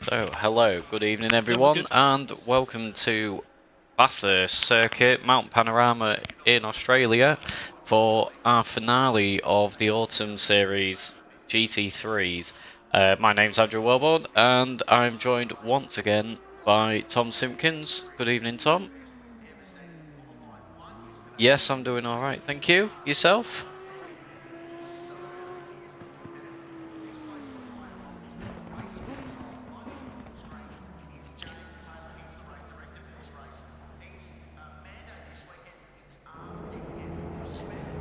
So, hello, good evening everyone, and welcome to Bathurst Circuit, Mount Panorama in Australia, for our finale of the Autumn Series GT3s. My name's Andrew Welbourn, and I'm joined once again by Tom Simpkins. Good evening, Tom. Yes, I'm doing alright, thank you. Yourself?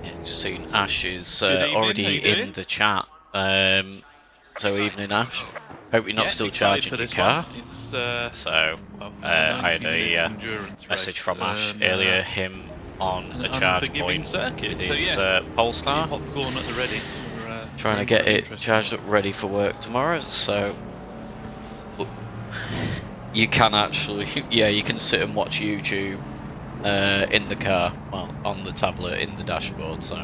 Yeah, just seen Ash is already in the chat. So evening, Ash. Hope you're not still charging your car. I had a message from Ash earlier, him on a charge point with his Polestar, popcorn at the ready. trying to get it charged up ready for work tomorrow. So you can actually, yeah, you can sit and watch YouTube in the car, well, on the tablet in the dashboard. So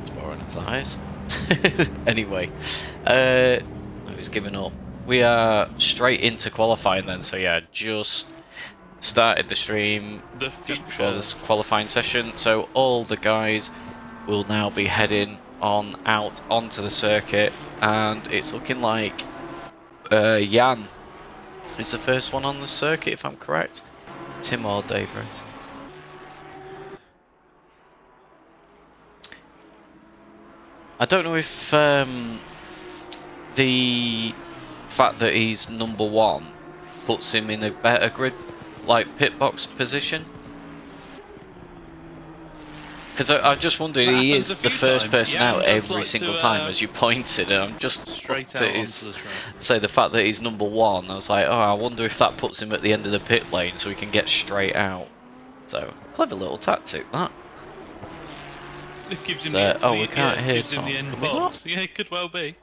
as boring as that is. Anyway, I was giving up. We are straight into qualifying then, so yeah, just started the stream just before this qualifying session, so all the guys will now be heading on out onto the circuit, and it's looking like Jan is the first one on the circuit, if I'm correct. Tim or Dave Rose. I don't know if the fact that he's number one puts him in a better grid, like pit box position. Because I just wondered, he is the first person out every single time, as you pointed, and I'm just straight out say the fact that he's number one, I was like, oh, I wonder if that puts him at the end of the pit lane so he can get straight out. So, clever little tactic, that. It gives him we can't hear Tom. The end box. Yeah, it could well be.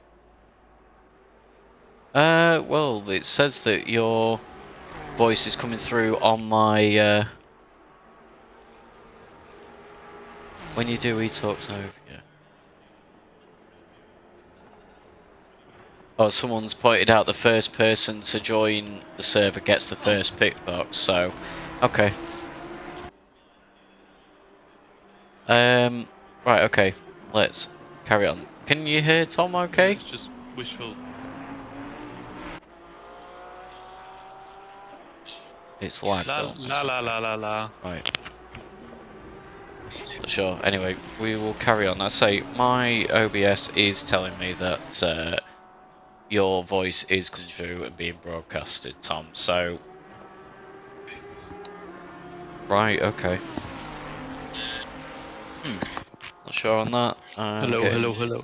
Well, it says that your voice is coming through on my, when you do e-talks over, yeah. Oh, someone's pointed out the first person to join the server gets the first pit box, so, okay. Right, okay, let's carry on. Can you hear Tom okay? It's just wishful. It's lag though. La. Right. Not sure. Anyway, we will carry on. I say my OBS is telling me that your voice is coming through and being broadcasted, Tom. So, right, okay. Not sure on that. Hello.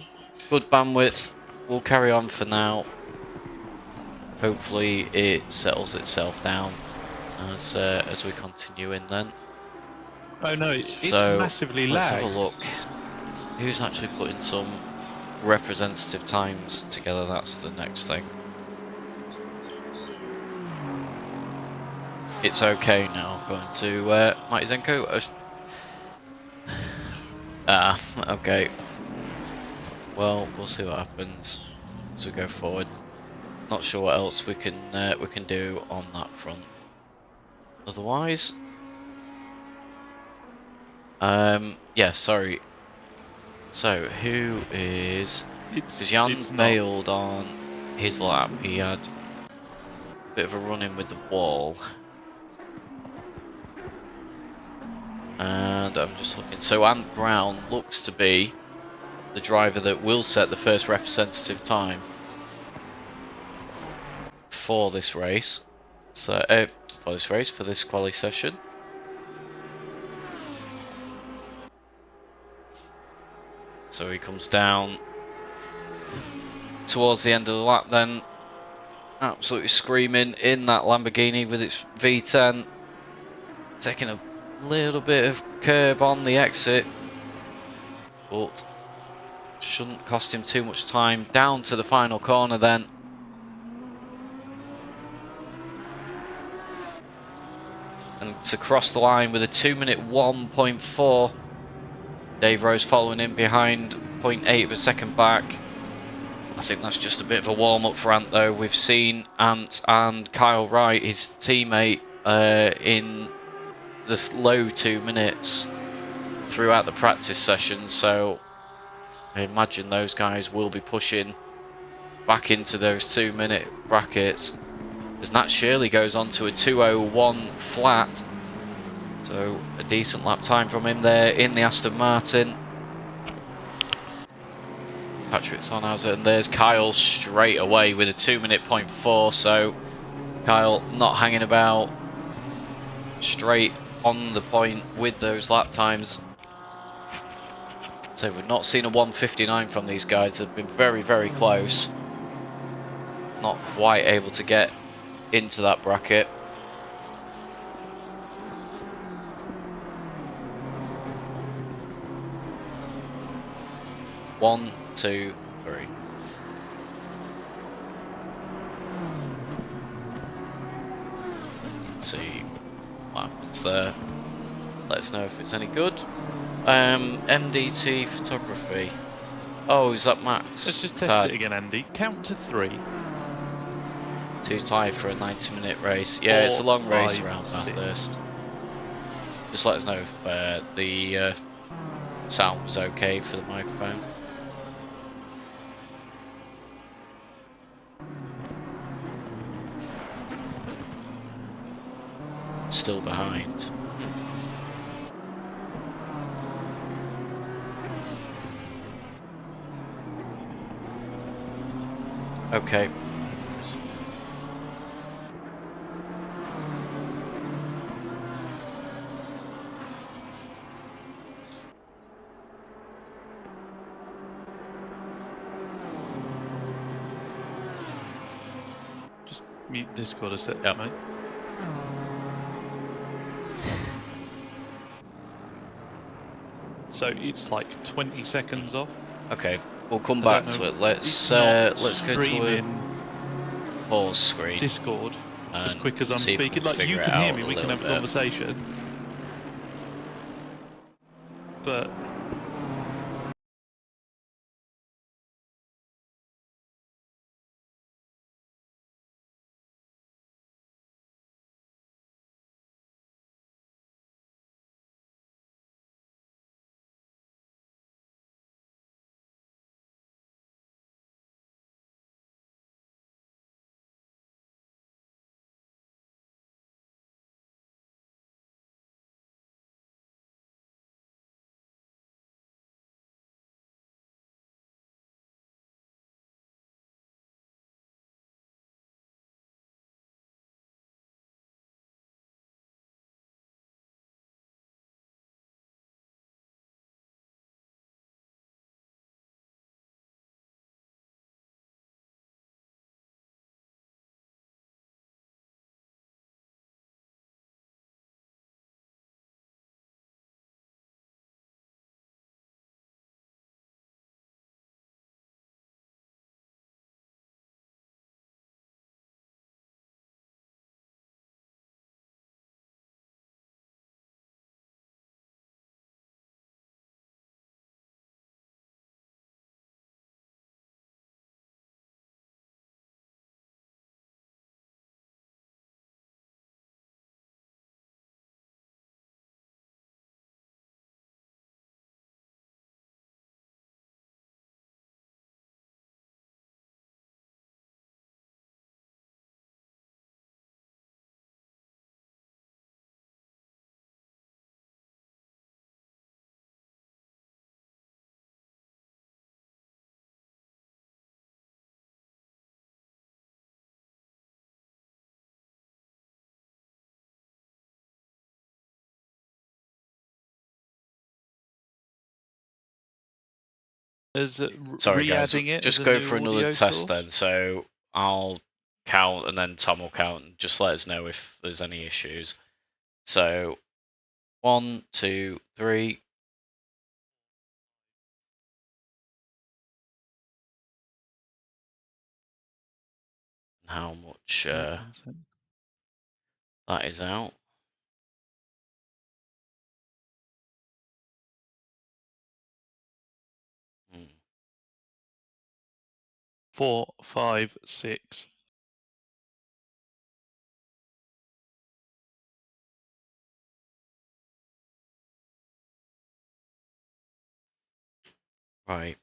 Good bandwidth. We'll carry on for now. Hopefully, it settles itself down as we continue in then. Oh no, it's massively let's lagged. have a look. Who's actually putting some representative times together? That's the next thing. It's okay now. Going to Mighty Zenko. Okay. Well, we'll see what happens as we go forward. Not sure what else we can do on that front. Otherwise, yeah, sorry. So, who is... Because Jan bailed on his lap. He had a bit of a run-in with the wall. And I'm just looking. So, Ant Brown looks to be the driver that will set the first representative time for this race. So, for this quali session. So he comes down towards the end of the lap then, absolutely screaming in that Lamborghini with its V10, taking a little bit of curb on the exit, but shouldn't cost him too much time. Down to the final corner then. And to cross the line with a 2-minute 1.4. Dave Rose following in behind, 0.8 of a second back. I think that's just a bit of a warm-up for Ant, though. We've seen Ant and Kyle Wright, his teammate, in the low 2 minutes throughout the practice session, so I imagine those guys will be pushing back into those 2-minute brackets. As Nat Shirley goes on to a 2:01 flat, so a decent lap time from him there in the Aston Martin. Patrick Thornhauser, and there's Kyle straight away with a 2-minute .4, so Kyle not hanging about, straight on the point with those lap times. So we've not seen a 1:59 from these guys. They've been very, very close. Not quite able to get into that bracket. One, two, three. Let's see what happens there. Let us know if it's any good. MDT photography. Oh, is that Max? Let's just test it again, Andy. Count to 3. Too tight for a 90-minute race. Yeah, 4, it's a long 5, race around 6. Bathurst. Just let us know if the sound was okay for the microphone. Still behind. Okay. Just mute Discord a sec, Yep. mate. So it's like 20 seconds off. Okay, we'll come back to it. Let's go to a pause screen. Discord as quick as I'm see if we speaking. can Like, you figure can it hear out me, a we can little have a bit. conversation. But as Sorry guys, re-adding it just as a go new for another audio test source. then. So I'll count and then Tom will count, and just let us know if there's any issues. So 1, 2, 3. How much that is out. 4, 5, 6. Right.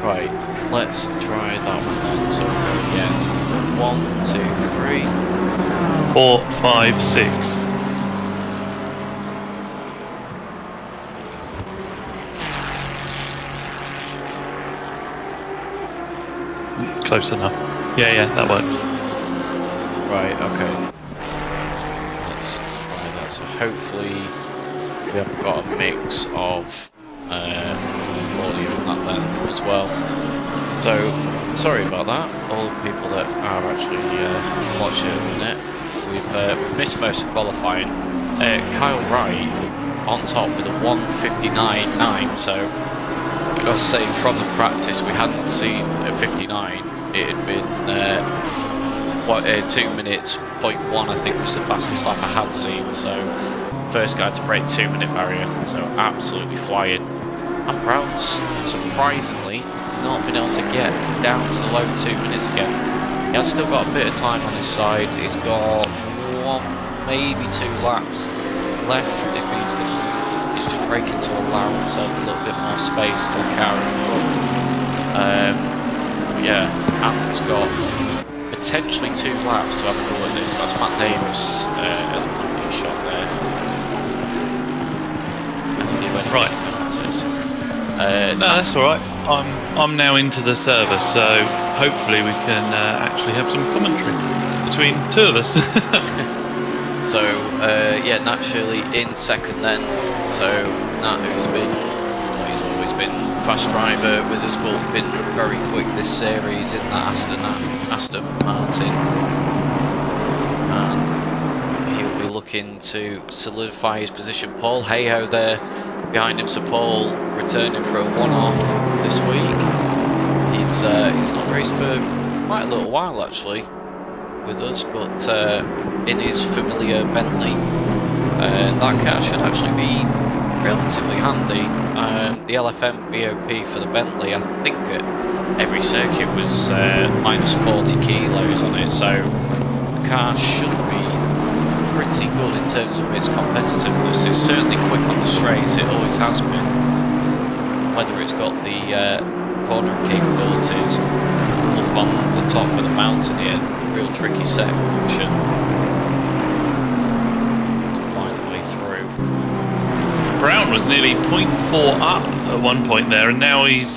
Right, let's try that one then. So we'll go again. 1, 2, 3. 4, 5, 6. Close enough. Yeah, that works. Right, okay. Let's try that. So hopefully we haven't got a mix of audio in that then as well. So sorry about that, all the people that are actually watching at the minute. We've missed most of qualifying. Kyle Wright on top with a 1:59.9. So I was saying from the practice we hadn't seen a 59. It had been 2 minutes, 0.1 I think was the fastest lap I had seen, so first guy to break 2-minute barrier, so absolutely flying. And Brown's surprisingly not been able to get down to the low 2 minutes again. He has still got a bit of time on his side, he's got 1, maybe 2 laps left if he's just braking to allow himself a little bit more space to the car in front. Yeah, and he's got potentially 2 laps to have a go at this. That's Matt Davis at the front of the shot there. Can you do anything about it? No, that's alright. I'm now into the server, so hopefully we can actually have some commentary between 2 of us. So, yeah, Nat Shirley in second then. So, Nat, who's been, well, he's always been fast driver with us, but been very quick this series in that Aston Martin. And he'll be looking to solidify his position. Paul Hayhoe there behind him, so Paul returning for a one-off this week. He's not raced for quite a little while actually with us, but in his familiar Bentley. That car should actually be relatively handy. The LFM BOP for the Bentley, I think at every circuit was minus 40 kilos on it, so the car should be pretty good in terms of its competitiveness. It's certainly quick on the straights, it always has been. Whether it's got the cornering capabilities up on the top of the mountain here, real tricky section. Brown was nearly 0.4 up at one point there, and now he's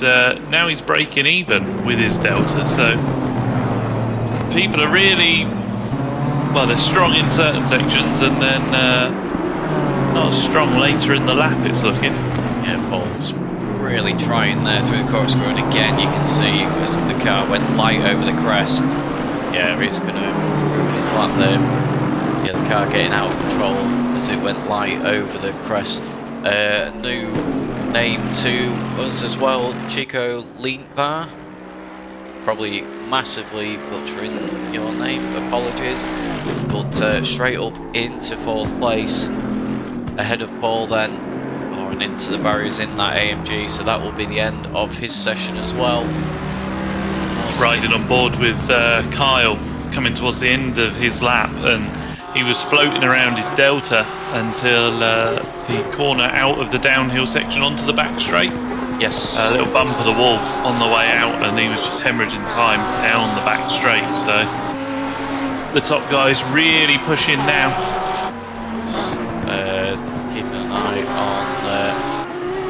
breaking even with his Delta. So people are really, well, they're strong in certain sections, and then not as strong later in the lap, it's looking. Yeah, Paul's really trying there through the corkscrew, and again you can see as the car went light over the crest. Yeah, it's going to ruin his lap there. Yeah, the car getting out of control as it went light over the crest. New name to us as well, Chico Leanbar. Probably massively butchering your name, apologies. But straight up into 4th place, ahead of Paul then, and into the barriers in that AMG, so that will be the end of his session as well. Riding on board with Kyle, coming towards the end of his lap, and he was floating around his Delta until the corner out of the downhill section onto the back straight. Yes. A little bump of the wall on the way out, and he was just hemorrhaging time down the back straight. So the top guy's really pushing now. Keeping an eye on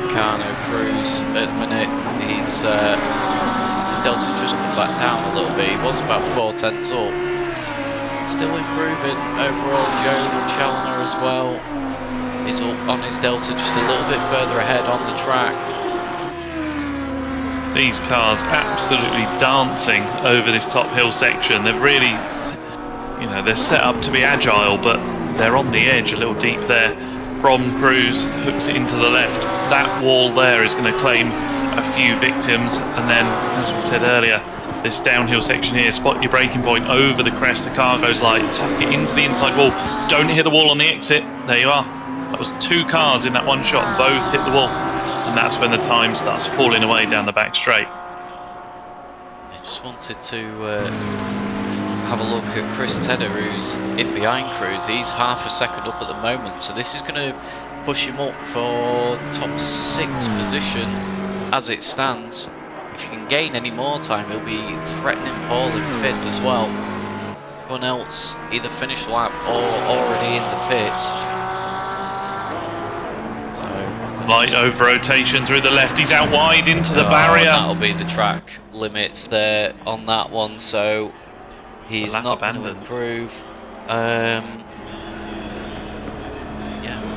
Carno Cruz at the minute. His Delta just come back down a little bit. He was about 4/10 up. Still improving overall. Joe Challoner as well is up on his Delta, just a little bit further ahead on the track. These cars absolutely dancing over this top hill section. They're really, they're set up to be agile, but they're on the edge a little deep there. Brom Cruz hooks it into the left. That wall there is going to claim a few victims, and then, as we said earlier, this downhill section here, spot your braking point over the crest. The car goes light, tuck it into the inside wall. Don't hit the wall on the exit. There you are. That was 2 cars in that one shot, both hit the wall. And that's when the time starts falling away down the back straight. I just wanted to have a look at Chris Tedder, who's in behind Cruz. He's half a second up at the moment, so this is going to push him up for top 6 position as it stands. If he can gain any more time, he'll be threatening Paul in 5th as well. Everyone else either finish lap or already in the pits. Light over rotation through the left. He's out wide into the barrier. That'll be the track limits there on that one, so he's not going to improve. Yeah,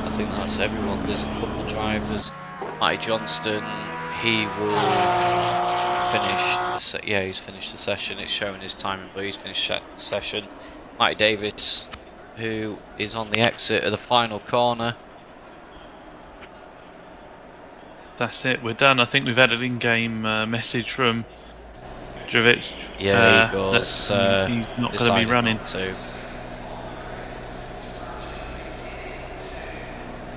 I think that's everyone. There's a couple drivers. Matty Johnston, he will finish. Yeah, he's finished the session. It's showing his timing, but he's finished the session. Matty Davis, who is on the exit of the final corner. That's it, we're done. I think we've had an in-game message from Jovic. Yeah, he goes. He's not going to be running.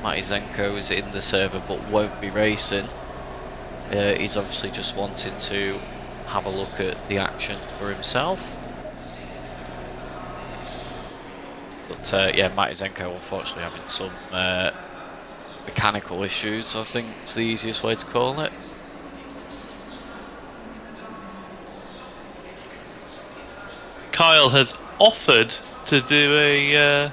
Matty Zenko is in the server but won't be racing. He's obviously just wanting to have a look at the action for himself. But yeah, Matty Zenko unfortunately having some mechanical issues, I think it's the easiest way to call it. Kyle has offered to do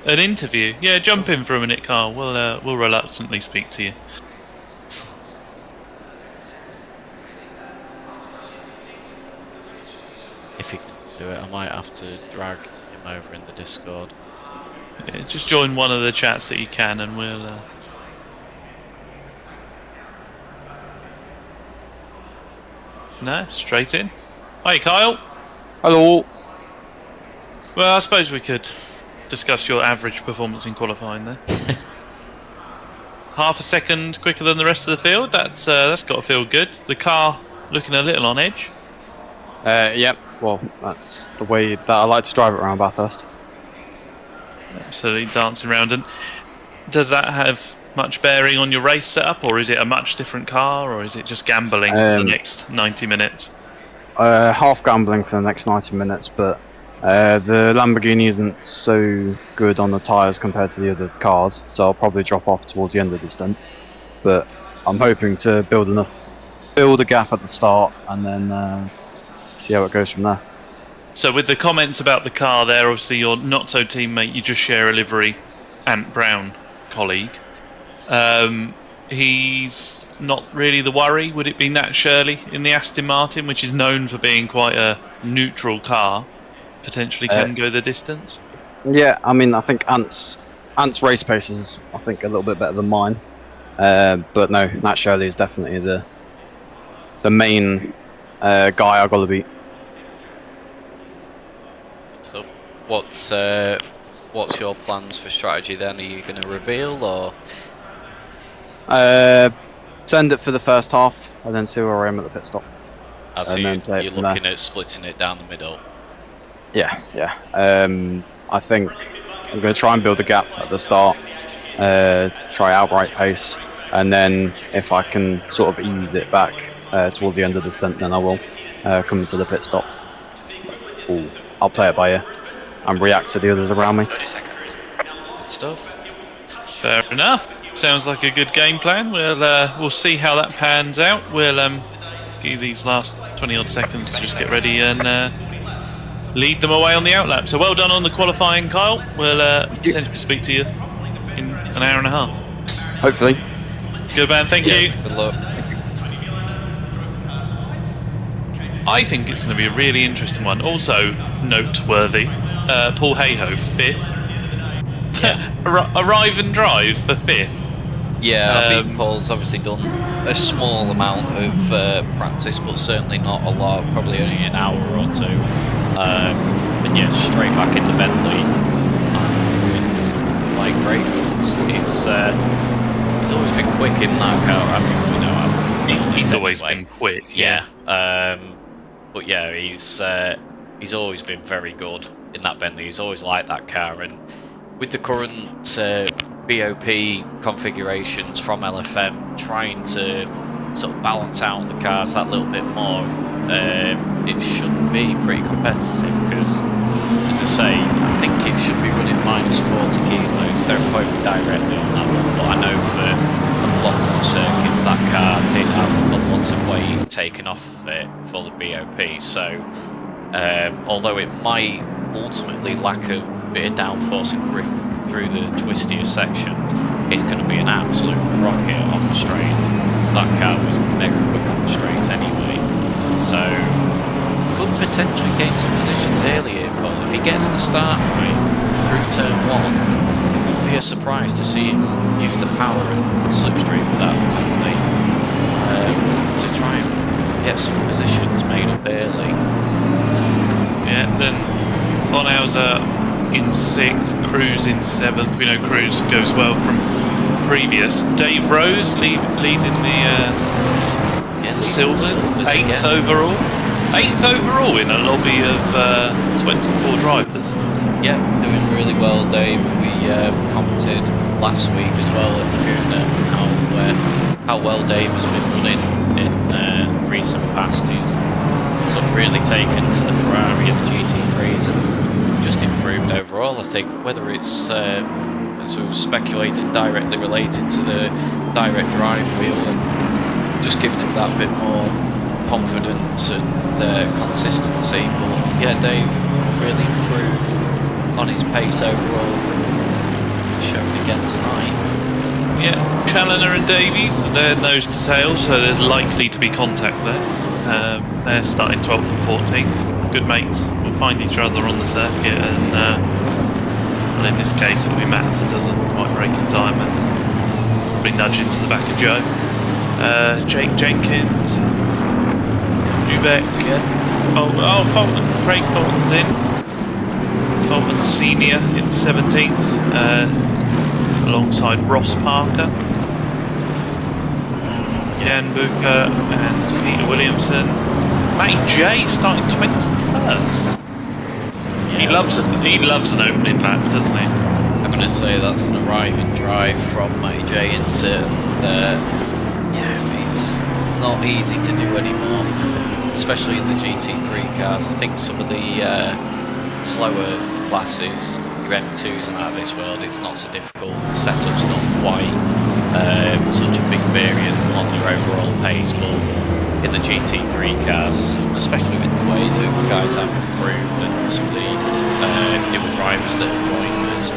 an interview. Yeah, jump in for a minute, Kyle. We'll reluctantly speak to you. If he can do it, I might have to drag him over in the Discord. Yeah, just join one of the chats that you can, and we'll. No, straight in. Hi, Kyle. Hello. Well, I suppose we could discuss your average performance in qualifying there. Half a second quicker than the rest of the field. That's got to feel good. The car looking a little on edge. Yep. Well, that's the way that I like to drive it around Bathurst. Absolutely dancing around. And does that have much bearing on your race setup, or is it a much different car, or is it just gambling for the next 90 minutes? Half gambling for the next 90 minutes, but the Lamborghini isn't so good on the tyres compared to the other cars, so I'll probably drop off towards the end of the stint. But I'm hoping to build a gap at the start, and then see how it goes from there. So with the comments about the car there, obviously your not-so teammate, you just share a livery, Ant Brown colleague. He's not really the worry. Would it be Nat Shirley in the Aston Martin, which is known for being quite a neutral car, potentially can go the distance? Yeah, I mean, I think Ant's race pace is, I think, a little bit better than mine. But no, Nat Shirley is definitely the main guy I've got to beat. So, what's your plans for strategy then? Are you going to reveal or? Send it for the first half, and then see where I am at the pit stop. So you're looking at splitting it down the middle. Yeah. I think I'm going to try and build a gap at the start, try outright pace, and then if I can sort of ease it back towards the end of the stint, then I will come into the pit stop. Ooh, I'll play it by ear and react to the others around me. 30 seconds. Good stuff. Fair enough. Sounds like a good game plan. We'll see how that pans out. We'll give you these last 20 odd seconds to just get ready and lead them away on the outlap. So well done on the qualifying, Kyle. We'll potentially speak to you in an hour and a half. Hopefully. Good man, thank you. Good luck. I think it's going to be a really interesting one. Also noteworthy, Paul Hayhoe, 5th. Yeah. Arrive and drive for 5th. Yeah, I mean, Paul's obviously done a small amount of practice, but certainly not a lot, probably only an hour or two. And yeah, straight back into Bentley. Like great guns. He's always been quick in that car. I mean, we know He's always been quick. Yeah. But yeah, he's always been very good in that Bentley. He's always liked that car, and with the current BOP configurations from LFM, trying to sort of balance out the cars that little bit more, it should be pretty competitive because, as I say, I think it should be running minus 40 kilos. Don't quote me directly on that one, but I know for a lot of the circuits that car did have a lot of weight taken off it for the BOP. So although it might ultimately lack a bit of downforce and grip through the twistier sections, it's going to be an absolute rocket on the straights, because that car was mega quick on the straights anyway. So could potentially gain some positions early here, but if he gets the start right through turn 1, it wouldn't be a surprise to see him use the power and slipstream with that Bentley to try and get some positions made up early. Yeah, then Thonhauser in 6th, Cruz in 7th. We know Cruz goes well from previous. Dave Rose leads in the silver, 8th overall. 8th overall in a lobby of 24 drivers. Yeah, doing really well, Dave. We commented last week as well at Laguna how well Dave has been running in recent past. He's sort of really taken to the Ferrari and the GT3s and just improved overall. I think whether it's as we were speculating directly related to the direct drive wheel and just giving him that bit more confidence and consistency. But yeah, Dave really improved on his pace overall. Shown again tonight. Yeah, Challoner and Davies, they're nose to tail, so there's likely to be contact there. They're starting 12th and 14th. Good mates will find each other on the circuit, and well, in this case it'll be Matt that doesn't quite break in time and probably nudge into the back of Joe. Jake Jenkins, Dubeck, Fulton, Craig Fulton's in. Fulton Senior in 17th, alongside Ross Parker, Jan Booker and Peter Williamson. Matty J starting 21st. Yeah. He loves an opening lap, doesn't he? I'm going to say that's an arriving drive from Matty J into it, and yeah, it's not easy to do anymore, especially in the GT3 cars. I think some of the slower classes, your M2s and out of this world, it's not so difficult. The setup's not quite such a big variant on your overall pace, but in the GT3 cars, especially with the way the guys have improved and some of the newer drivers that have joined us,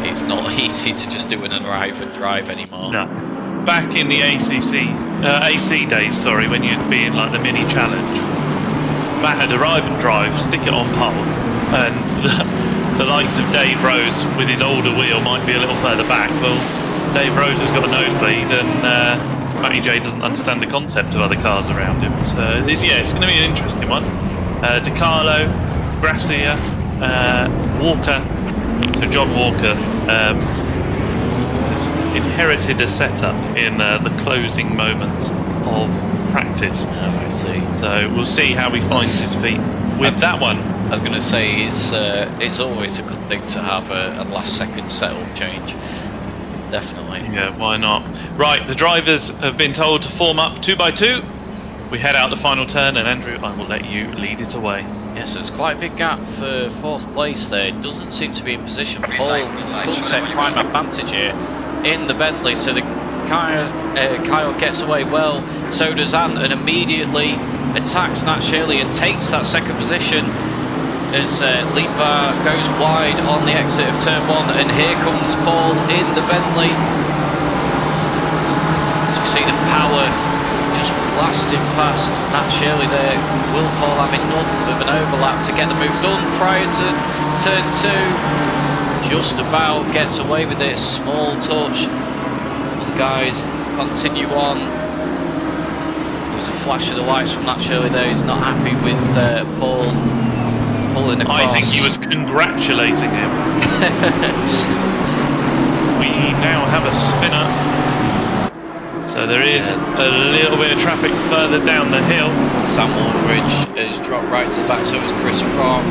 it's not easy to just do an arrive and drive anymore. No. Back in the AC days, sorry, when you'd be in like the mini challenge, Matt had arrive and drive, stick it on pole, and the likes of Dave Rose with his older wheel might be a little further back. Well, Dave Rose has got a nosebleed, and Matty J doesn't understand the concept of other cars around him. So it's going to be an interesting one. DiCarlo, Gracia, Walker. So John Walker has inherited a setup in the closing moments of practice. I see. So we'll see how he finds his feet with that one. I was going to say it's always a good thing to have a last second setup change. Definitely. Yeah, why not? Right, the drivers have been told to form up 2 by 2. We head out the final turn, and Andrew, I will let you lead it away. Yes, there's quite a big gap for 4th place there. Doesn't seem to be in position. Paul could take prime advantage here in the Bentley, so the Kyle gets away well. So does Ant, and immediately attacks Nat Shirley and takes that 2nd position as Liebvar goes wide on the exit of turn 1, and here comes Paul in the Bentley. So we see the power just blasting past Nat Shirley there. Will Paul have enough of an overlap to get the move done prior to turn 2? Just about gets away with it, small touch. The guys continue on. There's a flash of the lights from Nat Shirley there. He's not happy with Paul pulling across. I think he was congratulating him. We now have a spinner. So there is a little bit of traffic further down the hill. Sam Woolridge has dropped right to the back, so has Chris Rock.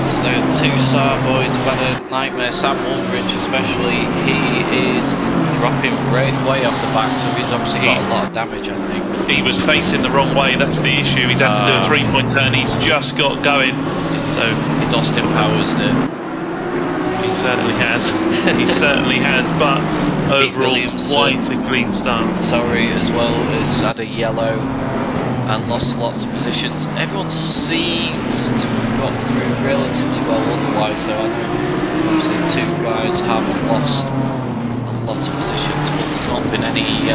So the 2 Saar boys have had a nightmare. Sam Woolridge especially, he is dropping way off the back, so he's obviously got a lot of damage, I think. He was facing the wrong way, that's the issue. He's had to do a 3-point turn, he's just got going. So he's Austin Powers it. He certainly has. He certainly has, but overall quite a clean start. Sorry as well, has had a yellow and lost lots of positions. Everyone seems to have got through relatively well otherwise, though. I know obviously 2 guys have lost a lot of positions, but there's not been any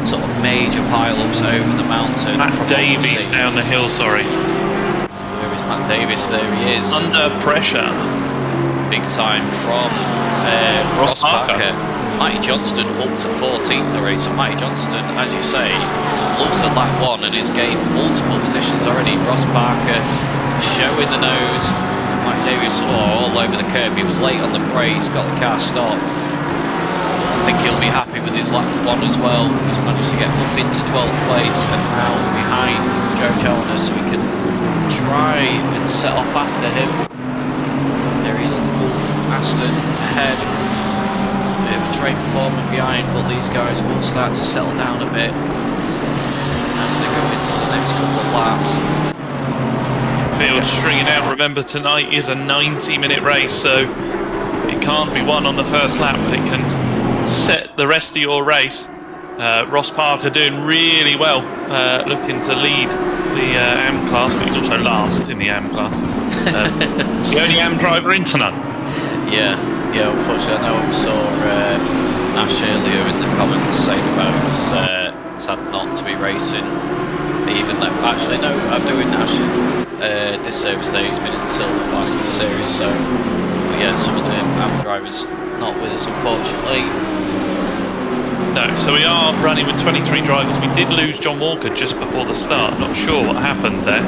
sort of major pile-ups over the mountain. Matt Davies down the hill, sorry. Where is Matt Davies? There he is. Under pressure. Big time from Ross Parker. Matty Johnston up to 14th already, so Matty Johnston, as you say, loves at lap 1 and has gained multiple positions already. Ross Parker showing the nose. Matty Davies all over the curb. He was late on the brakes, got the car stopped. I think he'll be happy with his lap 1 as well. He's managed to get up into 12th place and now behind Joe Challoner, so we can try and set off after him. There he is in the Wolf Aston ahead. Bit of a train performer behind, but these guys will start to settle down a bit as they go into the next couple of laps. Field stringing out. Remember, tonight is a 90-minute race, so it can't be won on the first lap, but it can set the rest of your race. Ross Parker doing really well, looking to lead the AM class, but he's also last in the AM class. The only AM driver in tonight. Yeah, unfortunately I know we saw Ash earlier in the comments saying about it was sad not to be racing, even though, actually no, I'm doing Ash disservice there. He's been in silver class this series, so but yeah, some of the AM drivers not with us unfortunately. No, so we are running with 23 drivers. We did lose John Walker just before the start. Not sure what happened there.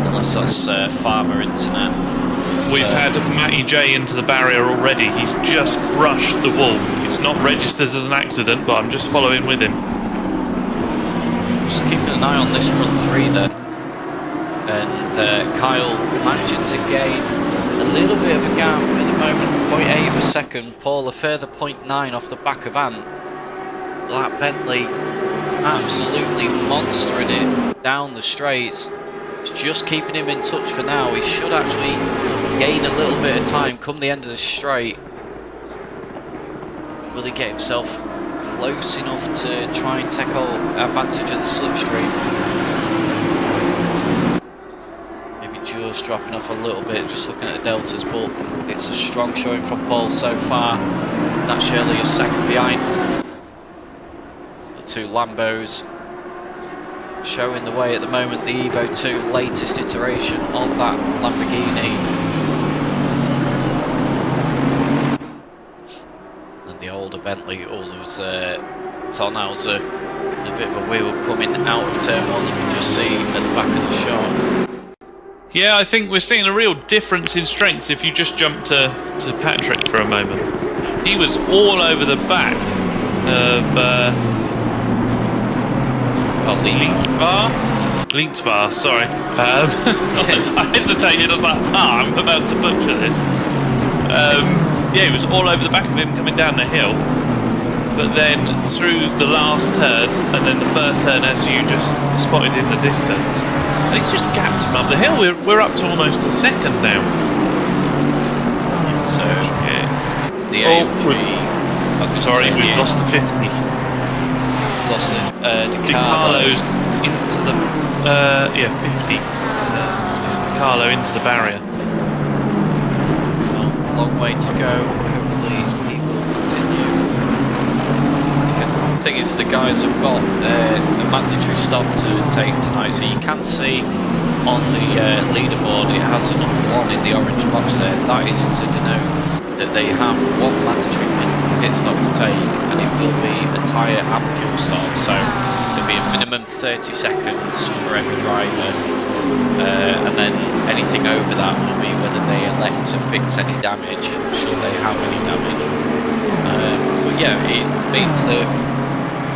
Unless that's farmer internet. We've had Matty J into the barrier already. He's just brushed the wall. It's not registered as an accident, but I'm just following with him. Just keeping an eye on this front 3 then. And Kyle managing to gain a little bit of a gap at the moment, 0.8 of a second. Paul a further 0.9 off the back of Ant. That Bentley absolutely monstering it down the straights. It's just keeping him in touch for now. He should actually gain a little bit of time come the end of the straight. Will he get himself close enough to try and take advantage of the slipstream? Maybe just just dropping off a little bit, just looking at the deltas, but it's a strong showing from Paul so far. That's Shirley is second behind the two Lambos. Showing the way at the moment, the Evo 2, latest iteration of that Lamborghini. And the older Bentley, all those Thornhauser, a bit of a wheel coming out of turn one, you can just see at the back of the shot. Yeah, I think we're seeing a real difference in strengths if you just jump to Patrick for a moment. He was all over the back of Lientzvar, sorry. I hesitated, I was like, I'm about to butcher this. Yeah, he was all over the back of him coming down the hill. But then through the last turn, and then the first turn as you just spotted in the distance, and he's just gapped him up the hill. We're up to almost a second now. So, the AMG... Sorry, we've lost the 50. Lost it. DiCarlo's into the... 50. DiCarlo into the barrier. Well, long way to go. Hopefully he will continue. The thing is, the guys have got a mandatory stop to take tonight, so you can see on the leaderboard it has a number 1 in the orange box there. That is to denote that they have one mandatory pit stop to take, and it will be a tyre and fuel stop, so there'll be a minimum 30 seconds for every driver, and then anything over that will be whether they elect to fix any damage, should they have any damage. But yeah, it means that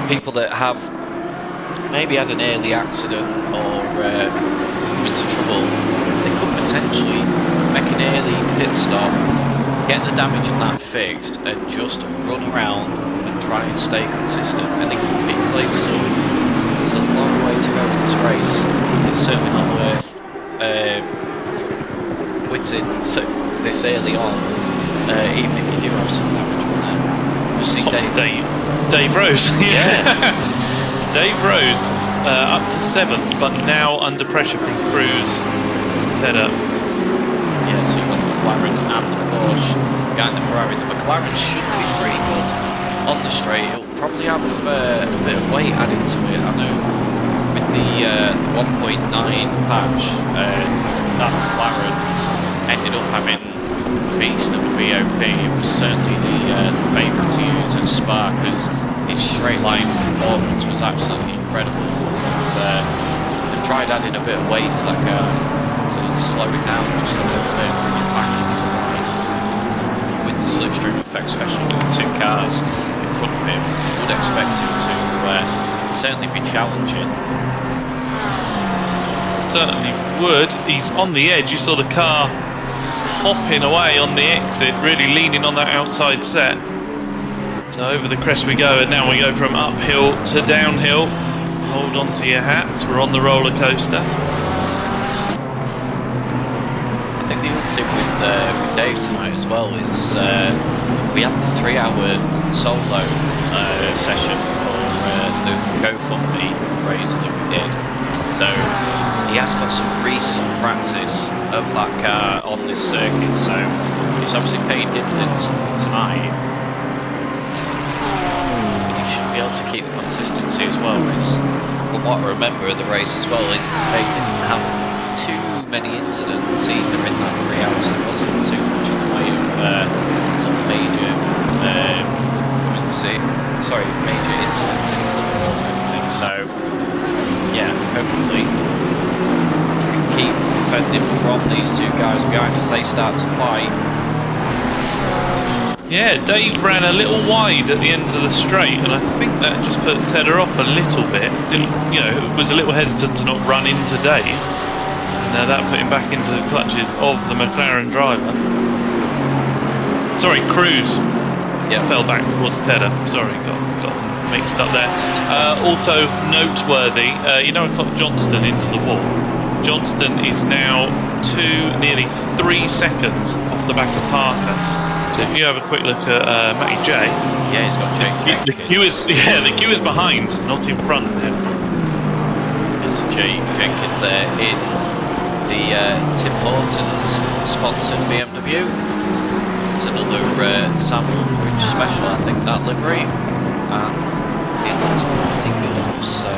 people that have maybe had an early accident or come into trouble, they could potentially make an early pit stop, get the damage and that fixed, and just run around and try and stay consistent, and they can pick places up. There's a long way to go in this race. It's certainly not worth quitting this early on, even if you do have some damage on there. Just see Dave Rose. Yeah. Dave Rose up to 7th, but now under pressure from Cruz. Tedder. Yeah, so you've got the McLaren and the Porsche behind the Ferrari. The McLaren should be pretty good on the straight. It'll probably have a bit of weight added to it. I know with the 1.9 patch, that McLaren ended up having a beast of a BOP. It was certainly the favourite to use at Spa, because its straight line performance was absolutely incredible. But, they've tried adding a bit of weight to that car, so slow it down just a little bit, bring it back into line. With the slipstream effect, especially with the two cars in front of him, you would expect him to certainly be challenging. Certainly would. He's on the edge. You saw the car hopping away on the exit, really leaning on that outside set. So over the crest we go, and now we go from uphill to downhill. Hold on to your hats, we're on the roller coaster. I think the other thing with Dave tonight as well is we had the 3-hour solo session for the GoFundMe raiser that we did. So he has got some recent practice of that car on this circuit, so it's obviously paying dividends tonight. But he should be able to keep the consistency as well, because from what I remember of the race as well, they didn't have too many incidents either in that 3 hours. There wasn't too much in the way of sort of major major incidents into the world and everything. So yeah, hopefully you can keep defending from these two guys behind as they start to fight. Yeah, Dave ran a little wide at the end of the straight, and I think that just put Tedder off a little bit. Was a little hesitant to not run into Dave, and that put him back into the clutches of the McLaren driver. Sorry, Cruz. Yeah, fell back towards Tedder. Sorry, got mixed up there. Also noteworthy, I clocked Johnston into the wall. Johnston is now nearly 3 seconds off the back of Parker. So if you have a quick look at Matty J, yeah, he's got Jenkins. The queue is behind, not in front of him. There's Jenkins there in the Tim Hortons sponsored BMW. It's another Samuel Bridge special, I think, that livery, and it looks pretty good, I must say.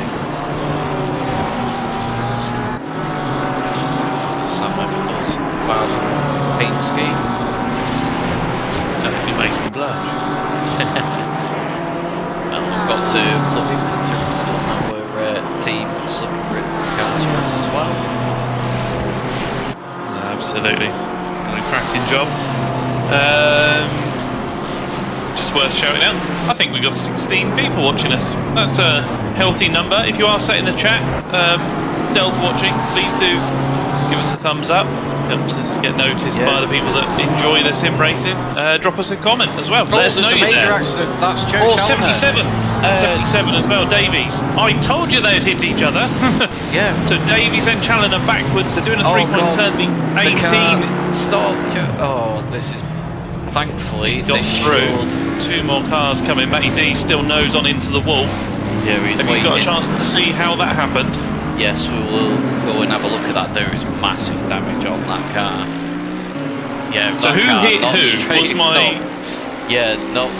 Sam never does bad paint scheme. Definitely make them blush. And we've got to plug in considering still now we're team slipping grid cars for us as well. Absolutely. Done a cracking job. Just worth shouting out. I think we've got 16 people watching us. That's a healthy number. If you are sat in the chat, stealth watching, please do give us a thumbs up. Helps us get noticed by the people that enjoy the sim racing. Drop us a comment as well. Let us know you're there. Accident. That's Joe Or Challoner. 77. 77 as well, Davies. I told you they'd hit each other. Yeah. So Davies and Challoner backwards. They're doing a three-point turn. The 18. Stop. Oh, this is... Thankfully, He's got through. Two more cars coming. Matty D still nose on into the wall. Yeah, he's Have you got a chance to see how that happened? Yes, we will go and have a look at that. There is massive damage on that car. Yeah, so that who car, hit not who? straight, Was my... not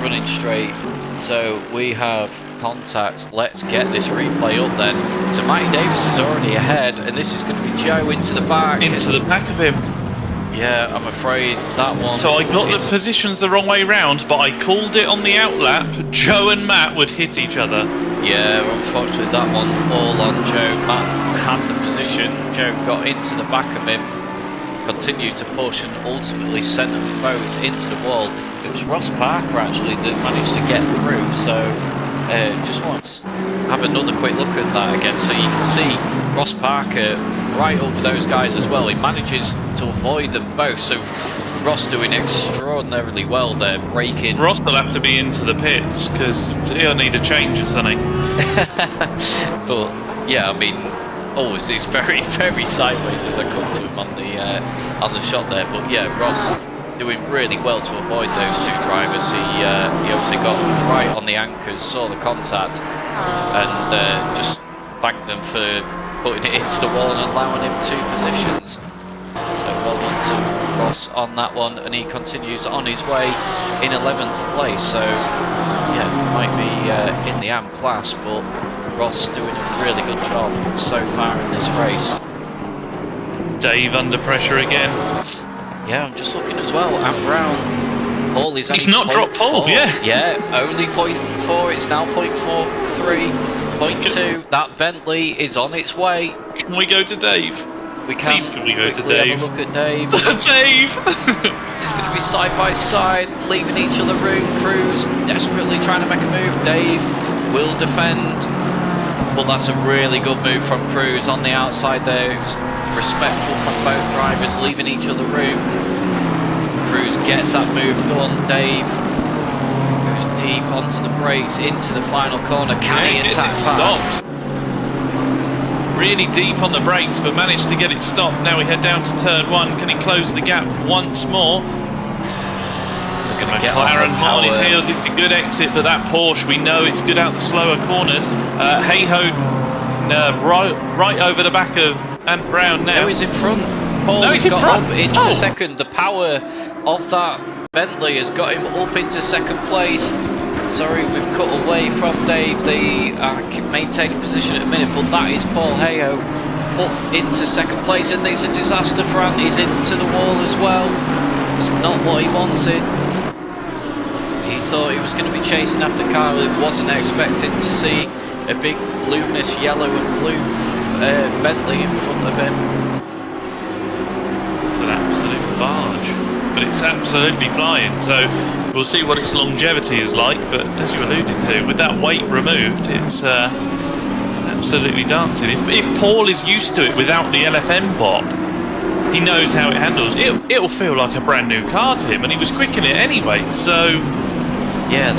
running straight. So we have contact. Let's get this replay up then. So Matty Davis is already ahead, and this is going to be Joe into the back. Into the back of him. Yeah, I'm afraid that one... So I got the positions the wrong way round, but I called it on the outlap. Joe and Matt would hit each other. Yeah, unfortunately that one all on Joe. Matt had the position, Joe got into the back of him, continued to push and ultimately sent them both into the wall. It was Ross Parker actually that managed to get through, so just want to have another quick look at that again so you can see Ross Parker right up with those guys as well. He manages to avoid them both, so Ross doing extraordinarily well there, braking. Ross will have to be into the pits because he'll need a change or something. But yeah, I mean, always is very, very sideways as I come to him on the shot there. But yeah, Ross doing really well to avoid those two drivers. He obviously got right on the anchors, saw the contact, and just thanked them for putting it into the wall and allowing him two positions. So well done to Ross on that one, and he continues on his way in 11th place. So yeah, might be in the AM class, but Ross doing a really good job so far in this race. Dave under pressure again. Yeah, I'm just looking as well. Am Brown. Paul is. He's not dropped Paul. Yeah, only 0.4. It's now 0.43. 0.2. That Bentley is on its way. Can we go to Dave? We can. Please, can we go to Dave? Have a look at Dave. Dave! It's going to be side by side, leaving each other room. Cruz desperately trying to make a move. Dave will defend, but that's a really good move from Cruz on the outside there. It's respectful from both drivers, leaving each other room. Cruz gets that move done. Dave goes deep onto the brakes, into the final corner. Can he attack stopped? Really deep on the brakes, but managed to get it stopped. Now we head down to turn one. Can he close the gap once more? He's going to get McLaren on his heels. It's a good exit, but that Porsche, we know it's good out the slower corners. Hey-ho, right over the back of Ant Brown now. No, he's in front. Paul has got up into second. The power of that Bentley has got him up into second place. Sorry, we've cut away from Dave. They are maintaining position at a minute, but that is Paul Heyo up into second place, and it's a disaster for Ant. He's into the wall as well. It's not what he wanted. He thought he was going to be chasing after Kyle. He wasn't expecting to see a big luminous yellow and blue Bentley in front of him. It's an absolute barge, but it's absolutely flying, so we'll see what its longevity is like. But as you alluded to, with that weight removed, it's absolutely dancing. If Paul is used to it without the LFM bop, he knows how it handles. It'll feel like a brand new car to him, and he was quick in it anyway, so yeah,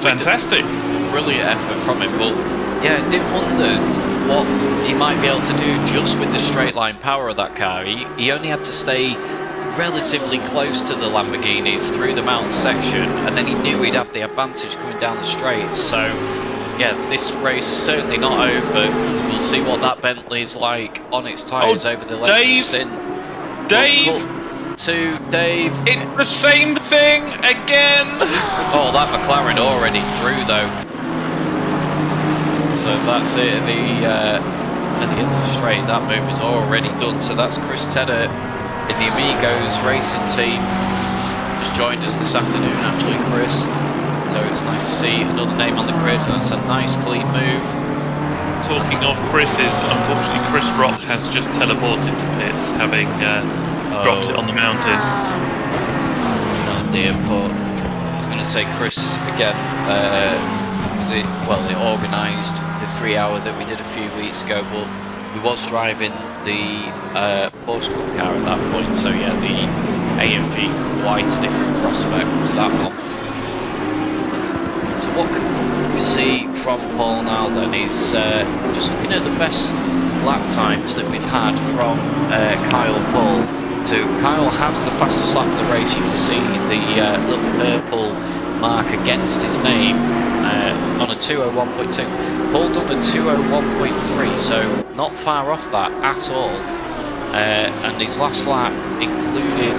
fantastic. Brilliant effort from him, but yeah, I did wonder what he might be able to do just with the straight line power of that car. He only had to stay relatively close to the Lamborghinis through the mountain section, and then he knew he'd have the advantage coming down the straight. So yeah, this race is certainly not over. We'll see what that Bentley's like on its tyres over the length of the stint. Dave! To Dave. It's the same thing again! Oh, that McLaren already through though. So that's it at the end of the straight. That move is already done. So that's Chris Tedder in the Amigos racing team. Just joined us this afternoon, actually, Chris. So it was nice to see another name on the grid. That's a nice clean move. Talking of Chris's, unfortunately Chris Rock has just teleported to pits, having dropped it on the mountain. Oh dear, but I was going to say Chris again. They organised the 3 hour that we did a few weeks ago, but he was driving the Porsche Cup car at that point. So yeah, the AMG, quite a different prospect to that one. So what can we see from Paul now then is just looking at the best lap times that we've had from Kyle Paul. Kyle has the fastest lap of the race. You can see the little purple mark against his name on a 201.2. Paul done a 201.3, so not far off that at all. And his last lap included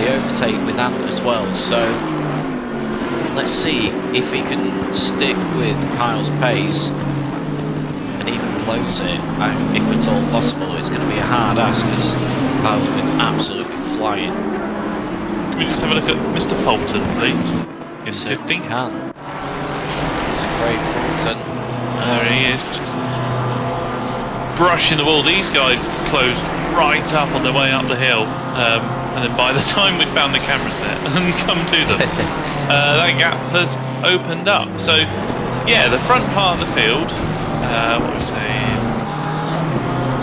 the overtake with Ant as well. So let's see if he can stick with Kyle's pace and even close it, if at all possible. It's going to be a hard ask because Kyle's been absolutely flying. Can we just have a look at Mr. Fulton, please? In 15th? Can. It's a great Fulton. There he is, just brushing the wall. These guys closed right up on their way up the hill. And then by the time we'd found the camera set and come to them, that gap has opened up. So, yeah, the front part of the field, what are we saying?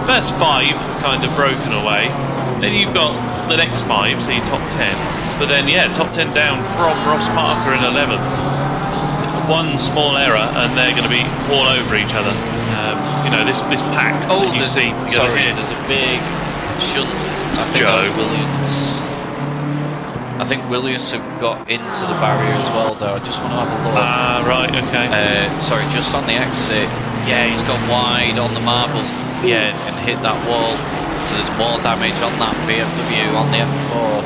First 5 have kind of broken away. Then you've got the next 5, so your top 10. But then, yeah, top 10 down from Ross Parker in 11th. One small error, and they're going to be all over each other. You know, this pack that you see. Sorry, there's a big shunt. I think that was Williams. I think Williams have got into the barrier as well, though. I just want to have a look. Ah, right, okay. Sorry, just on the exit. Yeah, he's gone wide on the marbles. Yeah, and hit that wall. So there's more damage on that BMW on the M4.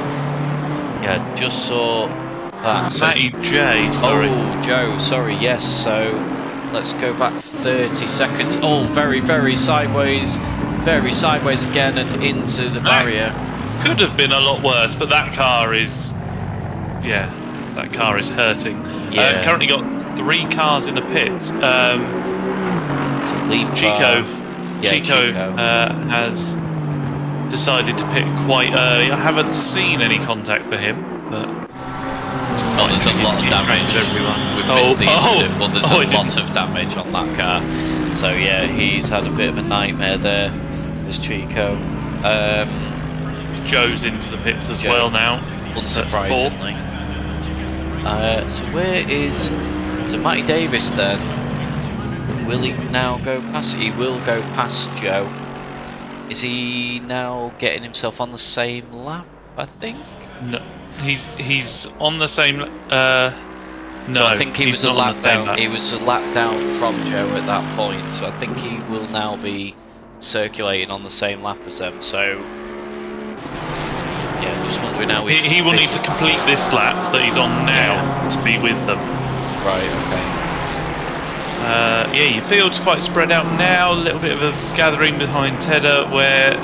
Yeah, just saw that. So, Matty J, sorry. Oh, Joe, sorry, yes. So let's go back 30 seconds. Oh, very, very sideways again and into the barrier. Could have been a lot worse, but that car is, yeah, that car is hurting. Yeah. Currently got 3 cars in the pits. Chico has decided to pit quite early. I haven't seen any contact for him, but there's a lot of damage. We've missed the incident, but there's a lot of damage on that car. So yeah, he's had a bit of a nightmare there. There's Chico. Joe's into the pits as well now. Unsurprisingly. So where is Matty Davis then? Will he now go past? He will go past Joe. Is he now getting himself on the same lap? I think. No, he's on the same. No, so I think he was a lap down. He was a lap down from Joe at that point. So I think he will now be circulating on the same lap as them. So yeah, just wondering how he will need to complete this lap that he's on now to be with them. Right. Okay. Yeah, your field's quite spread out now. A little bit of a gathering behind Tedder where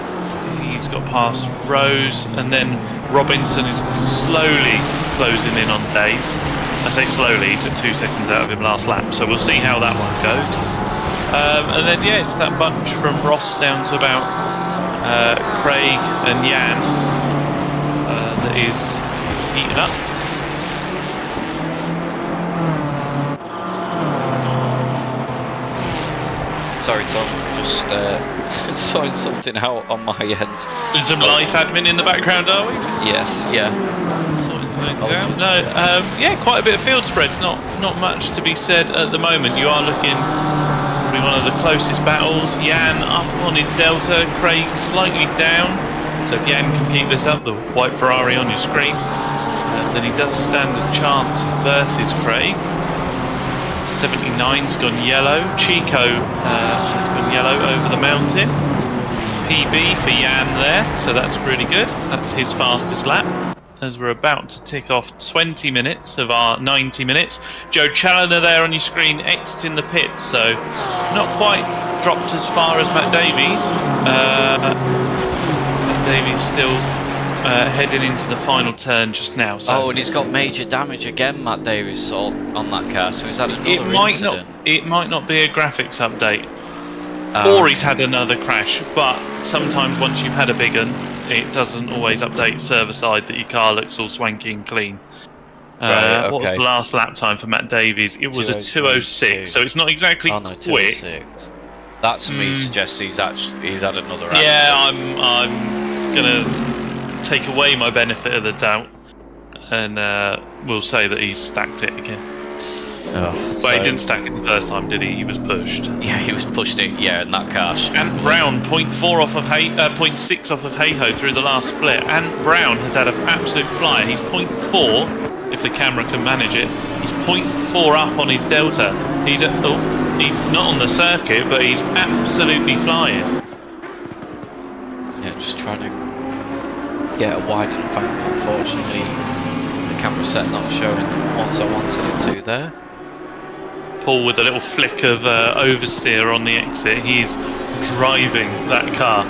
he's got past Rose, and then Robinson is slowly closing in on Dave. I say slowly, he took 2 seconds out of him last lap, so we'll see how that one goes. And then yeah, it's that bunch from Ross down to about Craig and Jan that is heating up. Sorry, Tom. Just sorting something out on my end. Doing some life admin in the background, are we? Yes. Yeah. Sorting something out. No. Yeah, quite a bit of field spread. Not much to be said at the moment. You are looking probably one of the closest battles. Jan up on his Delta. Craig slightly down. So if Jan can keep this up, the white Ferrari on your screen, then he does stand a chance versus Craig. 7 79's gone yellow. Chico has gone yellow over the mountain. PB for Jan there, so that's really good. That's his fastest lap. As we're about to tick off 20 minutes of our 90 minutes. Joe Challoner there on your screen exiting the pits, so not quite dropped as far as Matt Davies. Matt Davies still heading into the final turn just now. So. Oh, and he's got major damage again, Matt Davies, on that car, so he's had another incident. It might not be a graphics update, or he's had another crash, but sometimes once you've had a big one, it doesn't always update server side that your car looks all swanky and clean. Right, okay. What was the last lap time for Matt Davies? It was a 2:06, so it's not exactly quick. 2:06. That to me suggests he's had another accident. Yeah, I'm gonna take away my benefit of the doubt, and we'll say that he's stacked it again. But he didn't stack it the first time, did he? He was pushed. Yeah, he was pushed in in that car. Ant Brown, 0.4 off of 0.6 off of Hayho through the last split. Ant Brown has had an absolute flyer. He's 0.4, if the camera can manage it. He's 0.4 up on his delta. He's not on the circuit, but he's absolutely flying. Yeah, just trying to get a wide enough angle. Unfortunately, the camera set not showing what I wanted it to there. Paul with a little flick of oversteer on the exit. He's driving that car.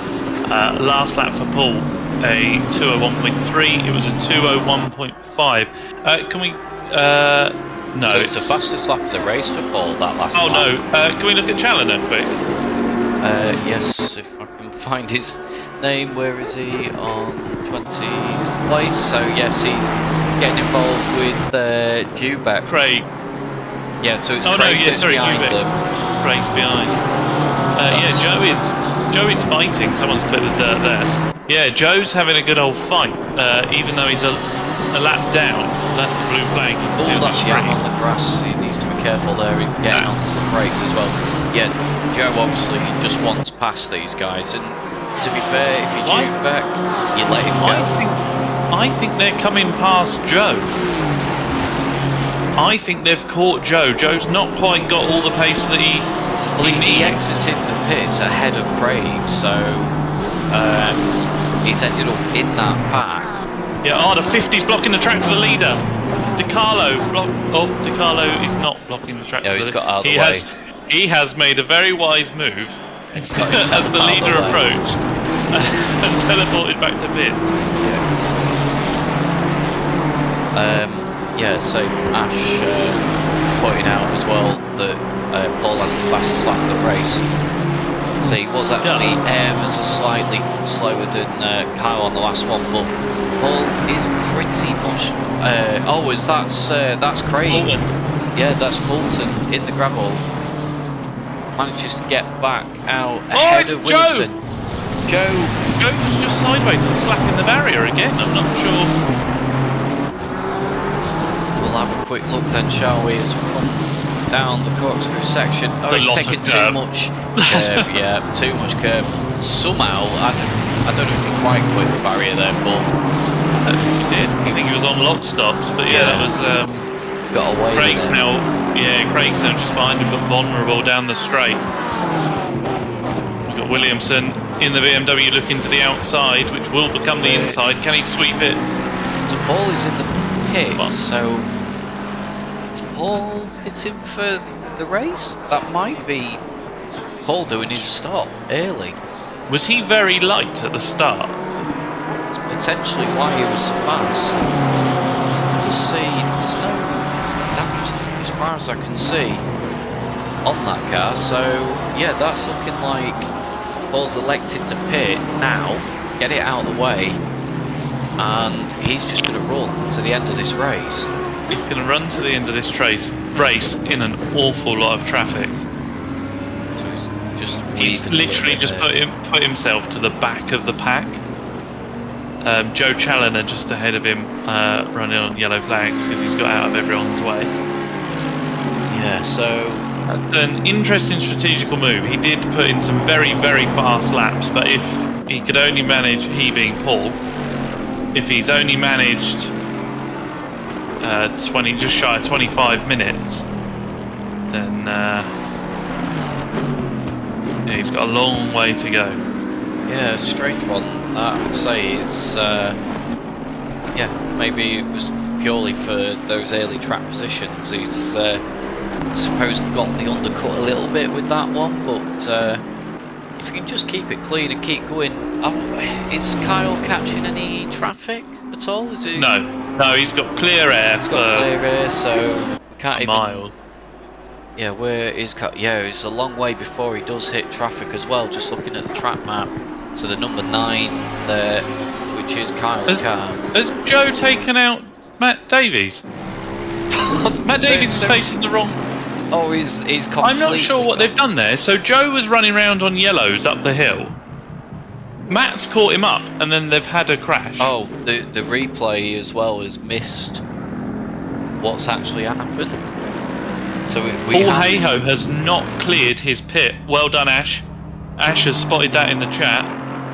Last lap for Paul, a 2:01.3. It was a 2:01.5. Can we? No. So it's the fastest lap of the race for Paul. That last. Oh lap. no! Can we look at Challoner quick? Yes, if I can find his name. Where is he? On 20th place. So yes, he's getting involved with Dubek. Craig. Yeah, so it's Craig behind Dubek. them. Craig's behind. Joe is fighting. Someone's clipped the dirt there. Yeah, Joe's having a good old fight, even though he's a lap down. That's the blue flag. Oh, that's Jan on the grass. He needs to be careful there in getting onto the brakes as well. Yeah, Joe obviously just wants past these guys, and to be fair, if you Duke back, you let him go. I think they're coming past Joe. I think they've caught Joe. Joe's not quite got all the pace that he needs. He exited the pits ahead of Craig, so he's ended up in that pack. Yeah, the 50's blocking the track for the leader. DiCarlo is not blocking the track. Yeah, he's got out of the way. He has made a very wise move as the leader approached and teleported back to pits. Yeah, so Ash pointing out as well that Paul has the fastest lap of the race. So he was actually ever so slightly slower than Kyle on the last one, but Paul is pretty much. That's Craig. Fulton. Yeah, that's Fulton in the gravel. Manages to get back out ahead of Wilson. Joe was just sideways and slapping the barrier again. I'm not sure. We'll have a quick look then, shall we, as we come down the corkscrew section. He's taking too much curb. Yeah, too much curb. Somehow, I don't know if he quite quit the barrier there, but he did. I think he was on lock stops, but that was. Got away. Craig's now just behind him, but vulnerable down the straight. We've got Williamson in the BMW looking to the outside, which will become the inside. Can he sweep it? So Paul is in the pits, so is Paul hitting for the race? That might be Paul doing his stop early. Was he very light at the start? It's potentially why he was so fast. Just see, there's no damage as far as I can see on that car, so yeah, that's looking like Paul's elected to pit now, get it out of the way, and he's just going to run to the end of this race. He's going to run to the end of this race in an awful lot of traffic. So he's literally just put himself to the back of the pack. Joe Challoner just ahead of him, running on yellow flags because he's got out of everyone's way. Yeah, so that's an interesting strategical move. He did put in some very, very fast laps, but if he could only manage, he being Paul, if he's only managed just shy of 25 minutes, then yeah, he's got a long way to go. Yeah, a strange one. I'd say it's yeah, maybe it was purely for those early track positions. He's I suppose got the undercut a little bit with that one, but if you can just keep it clean and keep going. Is Kyle catching any traffic at all? Is he? No, he's got clear air. He's got clear air, so we can't even. Mile. Yeah, where is Kyle? Yeah, it's a long way before he does hit traffic as well. Just looking at the track map, so the number 9 there, which is Kyle's car. Has Joe taken out Matt Davies? Matt Davies is facing the wrong. Oh, he's completely. I'm not sure what they've done there. So Joe was running around on yellows up the hill. Matt's caught him up, and then they've had a crash. Oh, the replay as well has missed what's actually happened. So Paul Hayhoe has not cleared his pit. Well done, Ash. Ash has spotted that in the chat.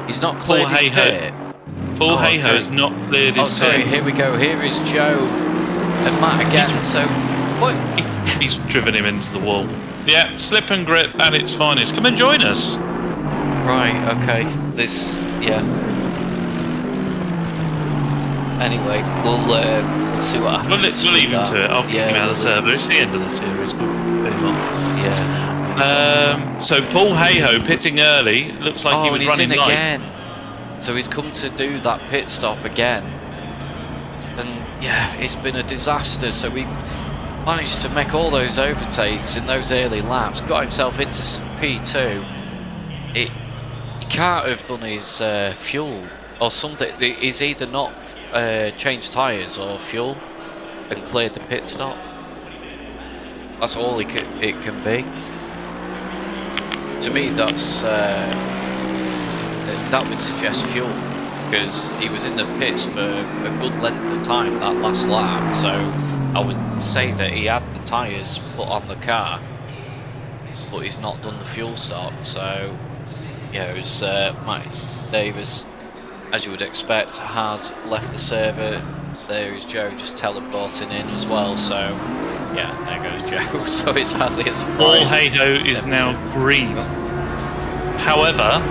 He's not cleared his pit. Paul Hayhoe has not cleared his pit. Oh, sorry. Here we go. Here is Joe and Matt again. So what? He's driven him into the wall. Yeah, slip and grip at its finest. Come and join us. Right, okay. Yeah. Anyway, we'll see what happens. We'll leave him to it. I'll kick him out of the server. It's the end of the series. We'll put him on. Yeah. So Paul Hayhoe pitting early. Looks like he was running light. Again. So he's come to do that pit stop again. And yeah, it's been a disaster. So we managed to make all those overtakes in those early laps. Got himself into P2. He can't have done his fuel or something. He's either not changed tyres or fuel and cleared the pit stop. That's all it can be. To me, that's that would suggest fuel, because he was in the pits for a good length of time that last lap. So I would say that he had the tyres put on the car, but he's not done the fuel stop. So yeah, it was Mike Davis, as you would expect, has left the server. There is Joe just teleporting in as well. So yeah, there goes Joe. So it's hardly a surprise. Paul Hayhoe is now green. However,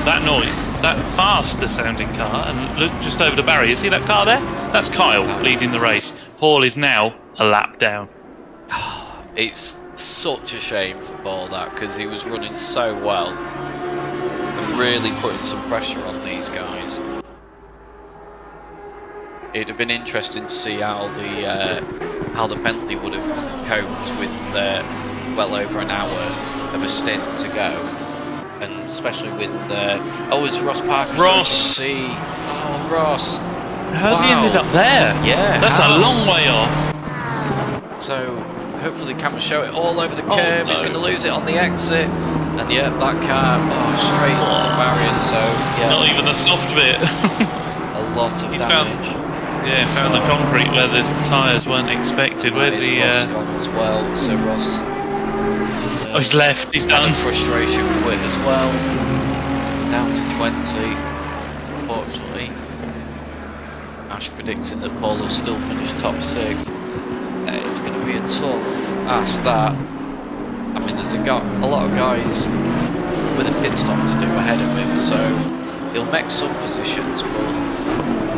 that noise, that faster sounding car, and look just over the barrier, see that car there? That's Kyle leading the race. Paul is now a lap down. It's such a shame for Paul, that, because he was running so well and really putting some pressure on these guys. It'd have been interesting to see how the penalty would have coped with well over an hour of a stint to go, and especially with is Ross Parker. Ross. Oh, Ross. How's he ended up there? Yeah, that's a long way off. So hopefully the camera show it all over the curb. No. He's going to lose it on the exit, and yeah, that car straight into the barriers. So yeah, not even the soft bit. A lot of damage. Found the concrete where the tyres weren't expected. Where's the Ross gone as well? So Ross. He's left. He's done. Frustration quit as well. Down to 20. Unfortunately, Ash predicting that Paul will still finish top 6. It's going to be a tough ask, that. I mean, there's a lot of guys with a pit stop to do ahead of him, so he'll make some positions, but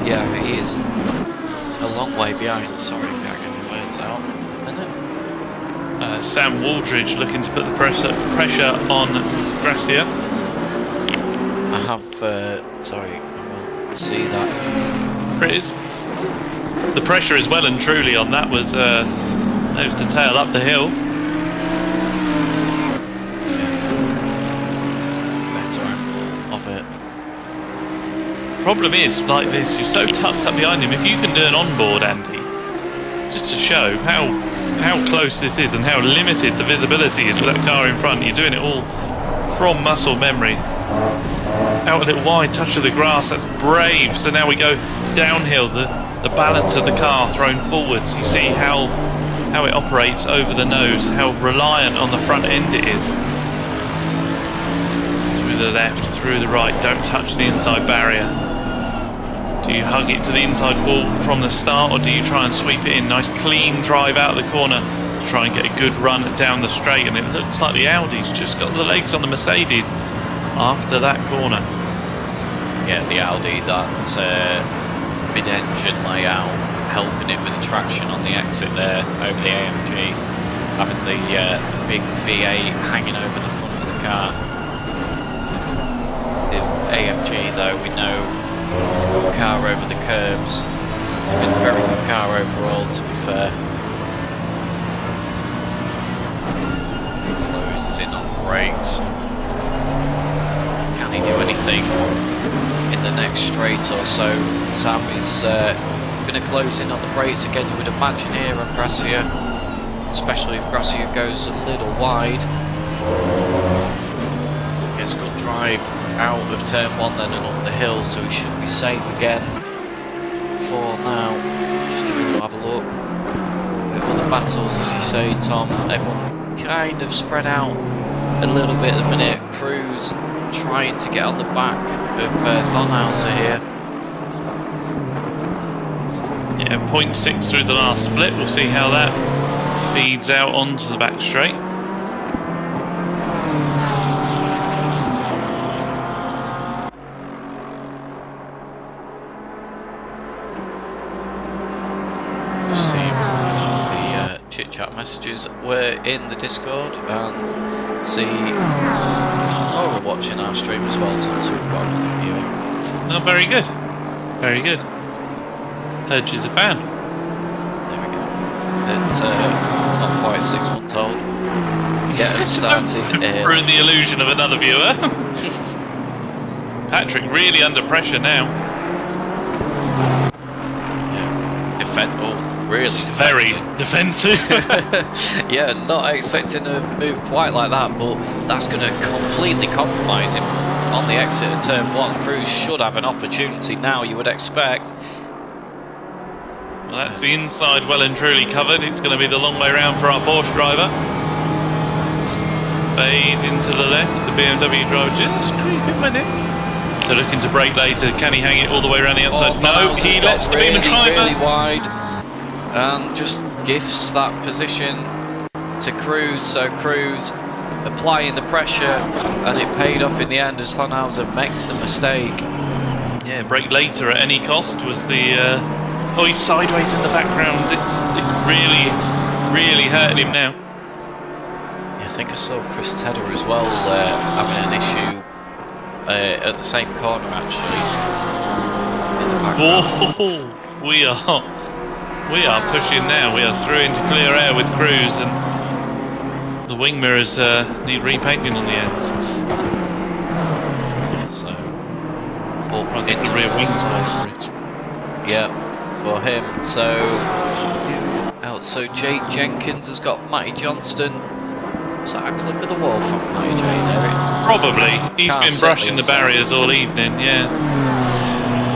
yeah, he is a long way behind. Sorry, can't get my words out. A minute. Sam Waldridge looking to put the pressure on Gracia. I have, sorry, I will see that. The pressure is well and truly on. That was nose to tail up the hill. Better angle of it. Problem is, like this, you're so tucked up behind him. If you can do an onboard, Andy, just to show how close this is and how limited the visibility is with that car in front, you're doing it all from muscle memory. Out a little wide, touch of the grass, that's brave. So now we go downhill, the balance of the car thrown forwards. You see how it operates over the nose, how reliant on the front end it is. Through the left, through the right, don't touch the inside barrier. Do you hug it to the inside wall from the start, or do you try and sweep it in? Nice clean drive out of the corner to try and get a good run down the straight, and it looks like the Audi's just got the legs on the Mercedes after that corner. Yeah, the Audi, that mid-engine layout, helping it with the traction on the exit there over the AMG, having the big V8 hanging over the front of the car. The AMG, though, we know it's a good car over the curbs. It's been a very good car overall, to be fair. Closes in on brakes. Can he do anything in the next straight or so? Sam is going to close in on the brakes again, you would imagine here on Gracia, especially if Gracia goes a little wide. Gets good drive out of turn 1 then and up the hill, so he should be safe again for now. Just trying to have a look at other battles, as you say, Tom. Everyone kind of spread out a little bit at the minute. Cruz trying to get on the back of Thonhauser here. Yeah, 0.6 through the last split. We'll see how that feeds out onto the back straight. Just see the chit-chat messages were in the Discord, and see Laura watching our stream as well, so we've got another viewer. Oh, very good. Very good. Heard she's a fan. There we go. It's not quite 6 months old. Get her started. Ruin the illusion of another viewer. Patrick really under pressure now. Yeah. Really very defensive. Yeah, not expecting a move quite like that, but that's going to completely compromise him on the exit of turn 1. Cruz should have an opportunity now, you would expect. Well, that's the inside well and truly covered. It's going to be the long way round for our Porsche driver. Fades into the left, the BMW driver just creeping with it. So looking to brake later, can he hang it all the way around the outside? No, he lets the beam and driver. Really wide, and just gifts that position to Cruz, so Cruz applying the pressure, and it paid off in the end as Thonhauser makes the mistake. Yeah, brake later at any cost was the... oh, he's sideways in the background. It's really, really hurting him now. Yeah, I think I saw Chris Tedder as well having an issue at the same corner, actually. In the background. Oh, we are pushing now. We are through into clear air with Cruz, and the wing mirrors need repainting on the ends. Yeah, so all I think the rear wings. Yeah, for him. So Jake Jenkins has got Matty Johnston. Was that a clip of the wall from Matty J there? Probably. He's been brushing the barriers all evening. Yeah.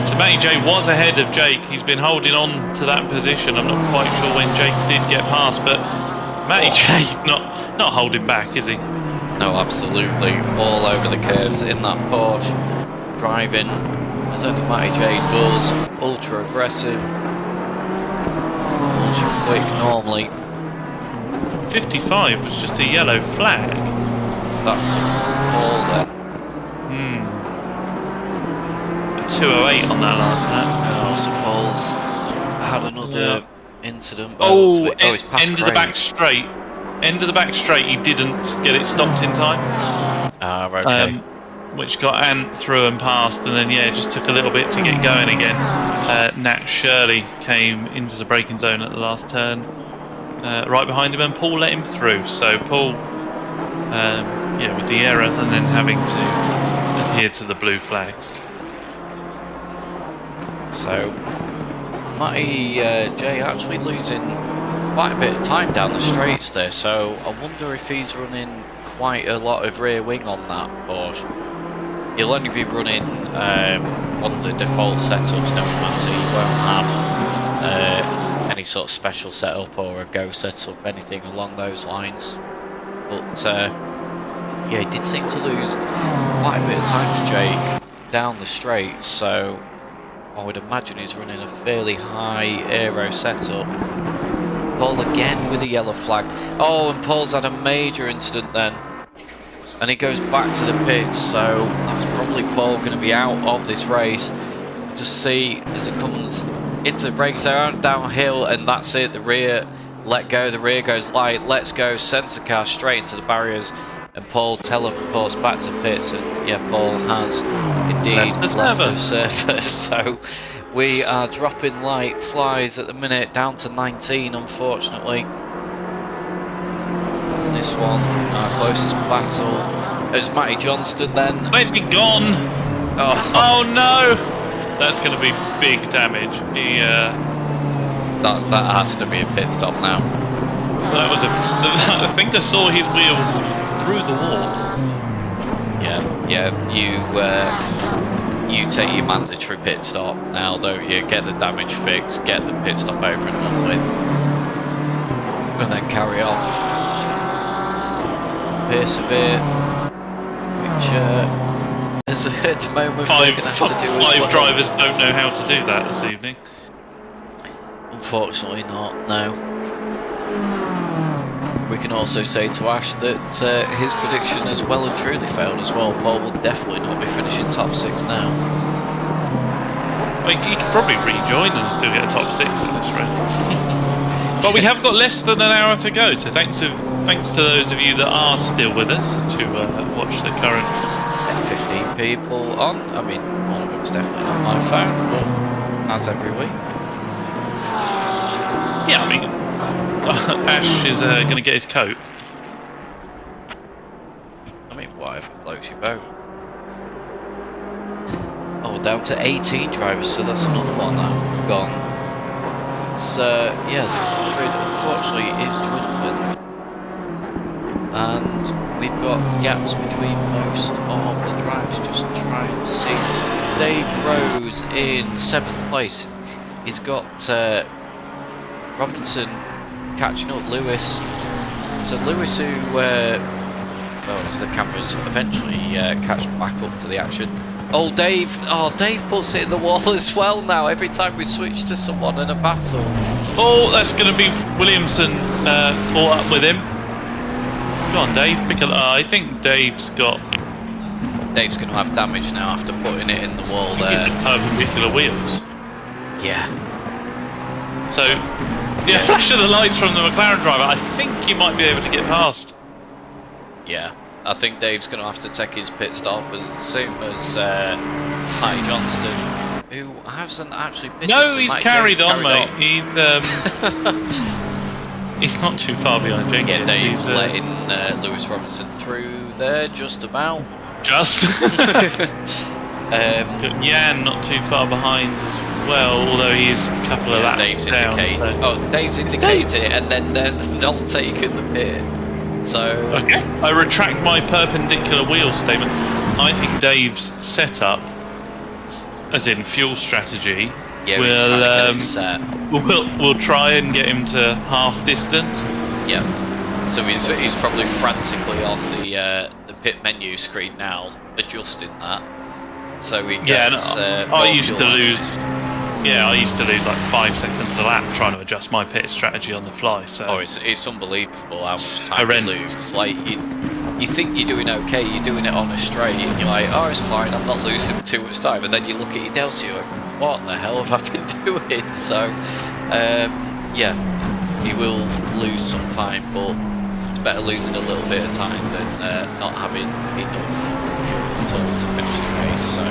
So Matty J was ahead of Jake. He's been holding on to that position. I'm not quite sure when Jake did get past, but Matty J not holding back, is he? No, absolutely. All over the curves in that Porsche, driving as only Matty J does. Ultra aggressive, ultra quick normally. 55 was just a yellow flag. That's all then. 208 on that last lap. I suppose I had another incident. End of the back straight. End of the back straight. He didn't get it stopped in time. Ah, okay. Which got Ant through and past, and then yeah, just took a little bit to get going again. Nat Shirley came into the braking zone at the last turn, right behind him, and Paul let him through. So Paul, yeah, with the error, and then having to adhere to the blue flags. So Matty J actually losing quite a bit of time down the straights there, so I wonder if he's running quite a lot of rear wing on that Porsche. He'll only be running one of the default setups, no matter. He won't have any sort of special setup or a go setup, anything along those lines. But yeah, he did seem to lose quite a bit of time to Jake down the straight, so I would imagine he's running a fairly high aero setup. Paul again with a yellow flag. Oh, and Paul's had a major incident then. And he goes back to the pits, so that's probably Paul going to be out of this race. Just see as it comes into the brakes downhill, and that's it. The rear let go, the rear goes light, let's go, sends the car straight into the barriers, and Paul teleports back to the pits. And yeah, Paul has indeed left the surface. So we are dropping light flies at the minute, down to 19, unfortunately. This one, our closest battle. There's Matty Johnston then. Where's he gone? Oh no! That's going to be big damage. He, that has to be a pit stop now. That was I think I saw his wheel through the wall. Yeah, you take your mandatory pit stop now, don't you? Get the damage fixed, get the pit stop over and done with, and then carry on. Persevere, which at the moment we're going to have to do as well. Five drivers don't know how to do that this evening. Unfortunately not, no. We can also say to Ash that his prediction has well and truly failed as well. Paul will definitely not be finishing top 6 now. Well, he could probably rejoin and still get a top 6 in this race. But we have got less than an hour to go, so thanks to those of you that are still with us to watch the current. 15 people on. I mean, one of them's definitely not my phone, but as every week. Yeah, I mean, Ash is going to get his coat. I mean, whatever floats your boat. Oh, down to 18 drivers, so that's another one now gone. It's, yeah, the grid unfortunately is dwindling. And we've got gaps between most of the drivers, just trying to see. Dave Rose in 7th place. He's got Robinson catching up Lewis. So Lewis, who, well, as the cameras eventually catch back up to the action. Oh, Dave puts it in the wall as well now, every time we switch to someone in a battle. Oh, that's going to be Williamson caught up with him. Go on, Dave, pick a... I think Dave's going to have damage now after putting it in the wall there. He's got perpendicular wheels. Yeah. So, yeah, flash of the lights from the McLaren driver. I think you might be able to get past. Yeah, I think Dave's going to have to take his pit stop as soon as Matty Johnston, who hasn't actually pitted. No, so he's Matty carried James on, mate. He's not too far behind Jenkins. Yeah, Dave's letting Lewis Robinson through there, just about. Just. Jan not too far behind as well, although he's a couple of laps Dave's down. Dave's indicated and then not taken the pit. So okay, I retract my perpendicular wheel statement. I think Dave's setup, as in fuel strategy, we'll try and get him to half distance. Yeah. So he's probably frantically on the pit menu screen now, adjusting that. So he gets. I used to lose like 5 seconds a lap trying to adjust my pit strategy on the fly. So it's unbelievable how much time you lose. Like you think you're doing okay, you're doing it on a straight, and you're like, oh, it's fine, I'm not losing too much time. And then you look at your delta, you're like, what the hell have I been doing? So yeah, he will lose some time, but it's better losing a little bit of time than not having enough fuel at all to finish the race. So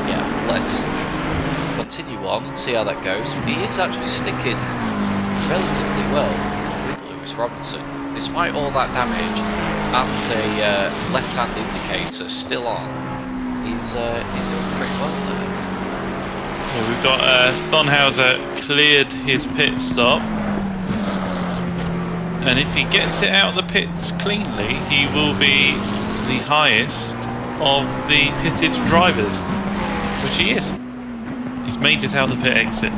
yeah, let's continue on and see how that goes. He is actually sticking relatively well with Lewis Robinson, despite all that damage and the left-hand indicator still on. He's doing pretty well there. Well, we've got Thonhauser cleared his pit stop, and if he gets it out of the pits cleanly, he will be the highest of the pitted drivers, which he is. He's made it out the pit exit. He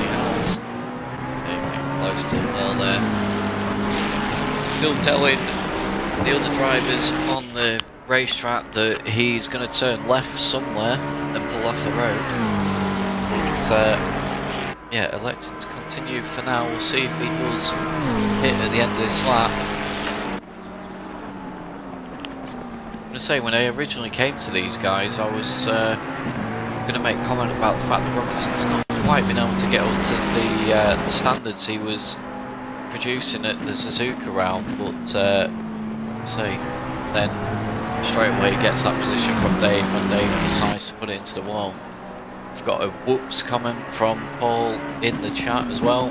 has. They're close to the wall there. Still telling the other drivers on the racetrack that he's going to turn left somewhere and pull off the road. But yeah, electing to continue for now. We'll see if he does hit at the end of this lap. I'm going to say, when I originally came to these guys, I was going to make comment about the fact that Robinson's not quite been able to get up to the standards he was producing at the Suzuka round, but say then straight away gets that position from Dave when Dave decides to put it into the wall. We've got a whoops comment from Paul in the chat as well.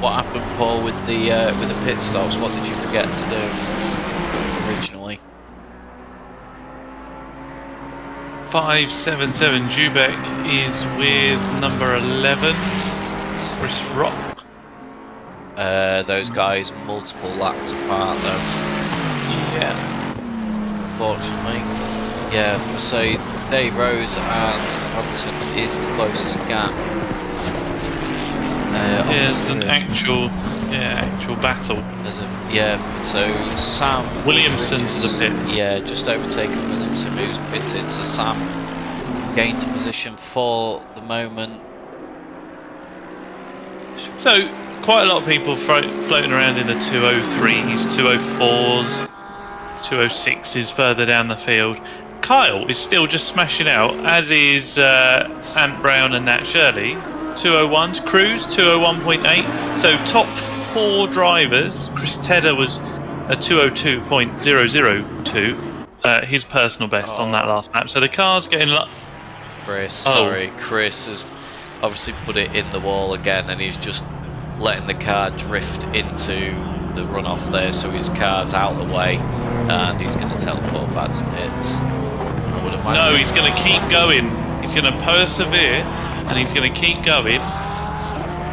What happened, Paul, with the pit stops? What did you forget to do originally? 577 Jubek is with number 11, Chris Rock. Those guys multiple laps apart though. Yeah. Unfortunately. Yeah, we'll say Dave Rose and Robinson is the closest gap. There's an actual battle. So Sam Williamson to the pits. Yeah, just overtaken Williamson, who's pitted. So Sam gained a position for the moment. So quite a lot of people floating around in the 203s, 204s, 206s further down the field. Kyle is still just smashing out, as is Ant Brown and Nat Shirley. 201s, Cruz 201.8. So top 4 drivers. Chris Tedder was a 202.002, his personal best on that last lap. So the car's getting Chris has obviously put it in the wall again, and he's just letting the car drift into the runoff there, so his car's out of the way, and he's going to teleport back to pits. No, he's going to keep going. He's going to persevere, and he's going to keep going.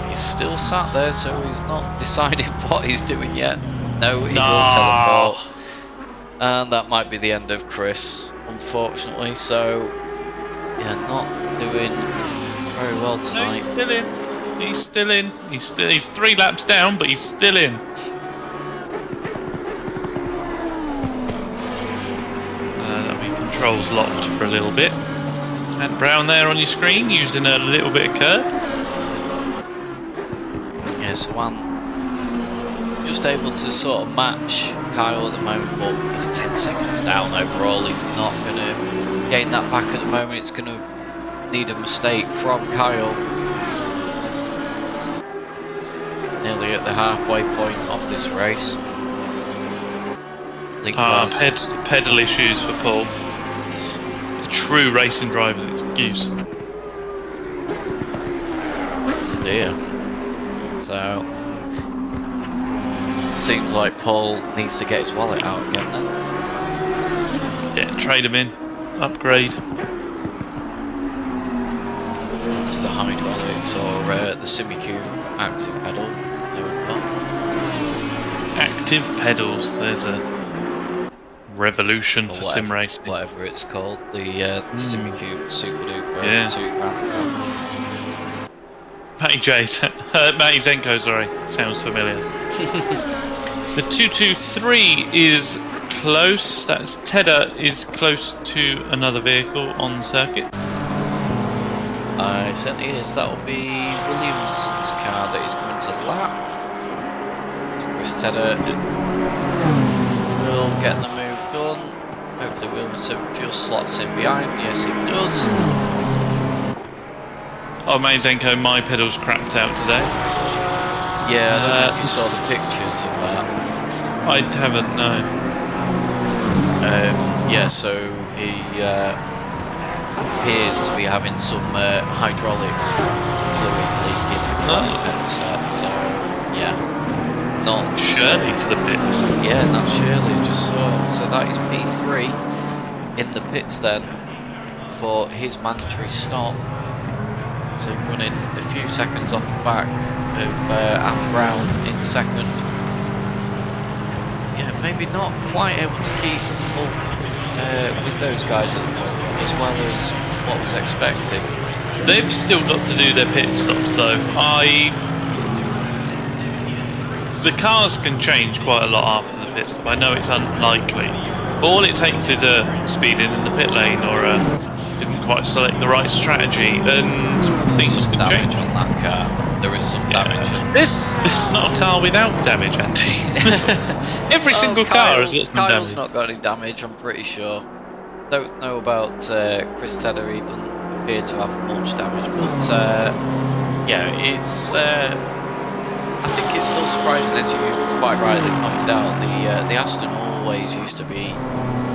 He's still sat there, so he's not decided what he's doing yet. No, he will teleport. And that might be the end of Chris, unfortunately. So, yeah, not doing very well tonight. No, he's still in. He's still in. He's 3 laps down, but he's still in. That'll be controls locked for a little bit. And Brown there on your screen using a little bit of curb. Yeah, so Ant just able to sort of match Kyle at the moment, but he's 10 seconds down overall. He's not going to gain that back at the moment. It's going to need a mistake from Kyle. Nearly at the halfway point of this race. Pedal issues for Paul. A true racing driver's excuse. Yeah. So seems like Paul needs to get his wallet out again then. Yeah, trade him in. Upgrade. Onto the hydraulics or the Simicube active pedal. There we go. Active pedals. There's a revolution for sim racing. Whatever it's called. The Simicube Super Duper 2 grand. Matty Zenko, sorry. Sounds familiar. The 223 is close. That's Tedder is close to another vehicle on circuit. It certainly is. That will be Williamson's car that is coming to lap. So Chris Tedder will get the move done. Hopefully Williamson just slots in behind. Yes, he does. Oh, Mazenko, my pedal's crapped out today. Yeah, I don't know if you saw the pictures of that. I haven't, no. Yeah, so he appears to be having some hydraulic fluid leaking from the pedal set, so yeah. Not Shirley to the pits. Yeah, not Shirley, just saw. So that is P3 in the pits then for his mandatory stop. So running a few seconds off the back of Ant Brown in second. Yeah, maybe not quite able to keep up with those guys at the moment as well as what was expected. They've still got to do their pit stops though. The cars can change quite a lot after the pit stop. I know it's unlikely. But all it takes is a speeding in the pit lane or a didn't quite select the right strategy, and things some can damage change. on that car. There is some damage. This is not a car without damage, Andy. Every single car has got some Kyle's damage. not got any damage, I'm pretty sure. Don't know about Chris Tedder, he doesn't appear to have much damage, but yeah, it's. I think it's still surprising, as you quite rightly pointed out. The Aston always used to be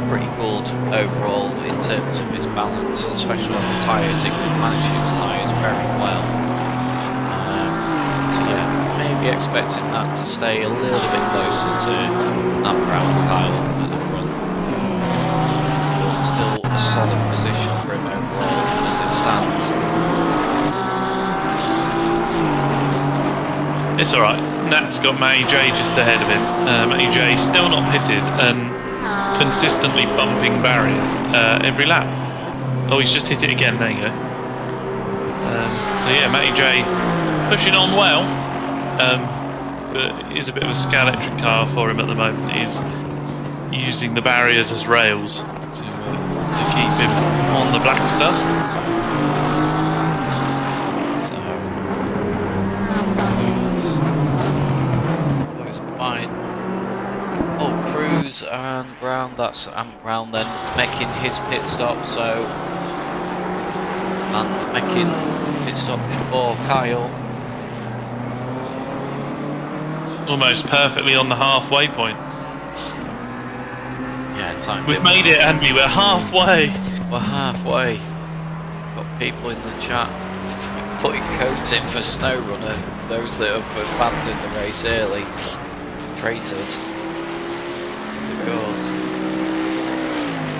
pretty good overall in terms of its balance, and especially on the tyres. It could manage its tyres very well. So yeah, maybe expecting that to stay a little bit closer to that Brown Kyle at the front. But still a solid position for him overall as it stands. It's alright. Nat's got Matty J just ahead of him. Matty J still not pitted and consistently bumping barriers every lap. Oh, he's just hit it again. There you go. So yeah, Matty J pushing on well, but it is a bit of a Scalectric car for him at the moment. He's using the barriers as rails to keep him on the black stuff. Cruz and Brown, that's Brown then making his pit stop, so and making pit stop before Kyle. Almost perfectly on the halfway point. Yeah, time. We've made it, Andy, we're halfway. We're halfway. Got people in the chat putting codes in for SnowRunner, those that have abandoned the race early. Traitors. Goals.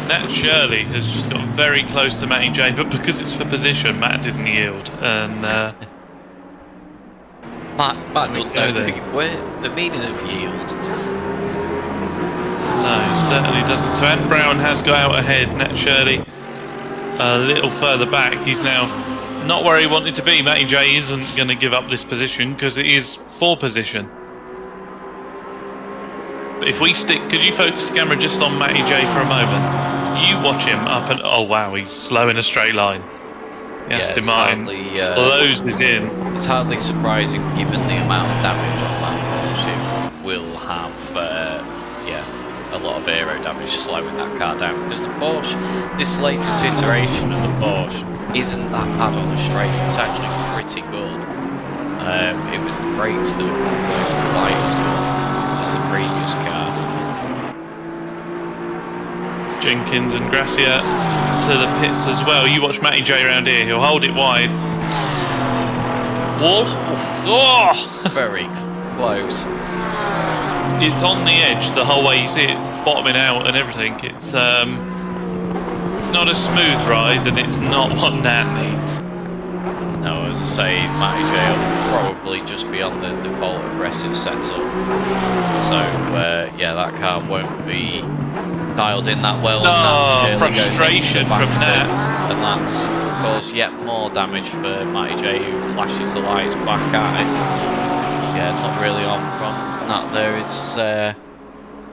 Nat Shirley has just got very close to Matty J, but because it's for position, Matt didn't yield, and Matt doesn't know the meaning of yield. No, certainly doesn't. So Ant Brown has got out ahead. Nat Shirley a little further back. He's now not where he wanted to be. Matty J isn't going to give up this position because it is for position. If we stick, could you focus the camera just on Matty J for a moment? You watch him up and oh wow, he's slow in a straight line. The Aston Martin closes in. It's hardly surprising given the amount of damage on that Porsche. It will have a lot of aero damage slowing that car down, because the Porsche, this latest iteration of the Porsche, isn't that bad on the straight. It's actually pretty good. It was the brakes that weren't quite as good as the previous car. Jenkins and Gracia to the pits as well. You watch Matty J around here, he'll hold it wide. Wall? Oh! Very close. It's on the edge the whole way. You see it bottoming out and everything. It's not a smooth ride, and it's not what Nat needs. No, as I say, Matty J will probably just be on the default aggressive setup. So, yeah, that car won't be dialed in that well. Oh, frustration from Nat. And that's caused yet more damage for Matty J, who flashes the lights back at it. Yeah, not really on from Nat there. It's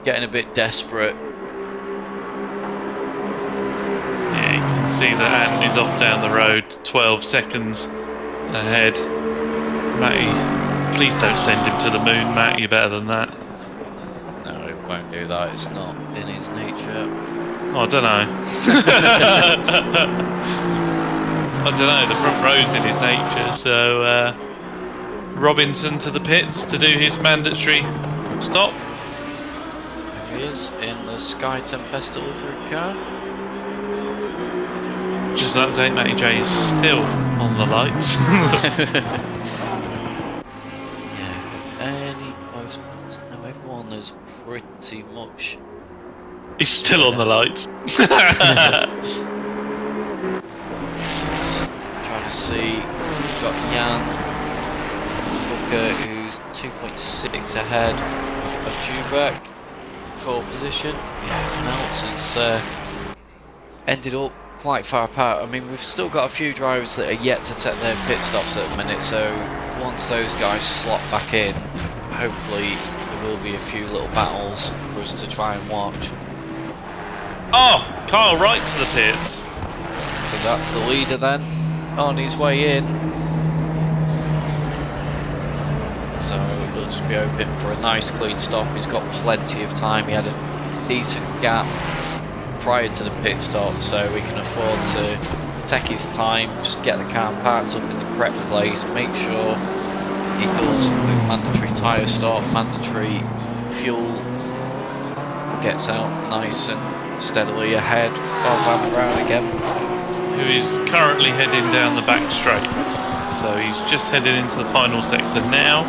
getting a bit desperate. Yeah, you can see that Ant is off down the road, 12 seconds ahead. Matty, please don't send him to the moon, Matt, you're better than that. No, it won't do that, it's not in his nature. Oh, I don't know. I don't know, the front row's in his nature, so Robinson to the pits to do his mandatory stop. There he is, in the Sky Tempest delivery car. Just an update, Matty J is still on the lights. Yeah, any close ones? No, everyone is pretty much... He's still on the lights. Just trying to see, we've got Jan Booker, who's 2.6 ahead of Jubek, 4th position. Yeah, everyone else has ended up quite far apart. I mean, we've still got a few drivers that are yet to take their pit stops at the minute, so once those guys slot back in, hopefully there will be a few little battles for us to try and watch. Oh, Kyle right to the pits. So that's the leader then, on his way in. So he'll just be hoping for a nice clean stop. He's got plenty of time. He had a decent gap prior to the pit stop, so he can afford to take his time, just get the car parked up in the correct place, make sure he does the mandatory tyre stop, mandatory fuel, gets out nice and steadily ahead of Van Brown again. Who is currently heading down the back straight. So he's just heading into the final sector now.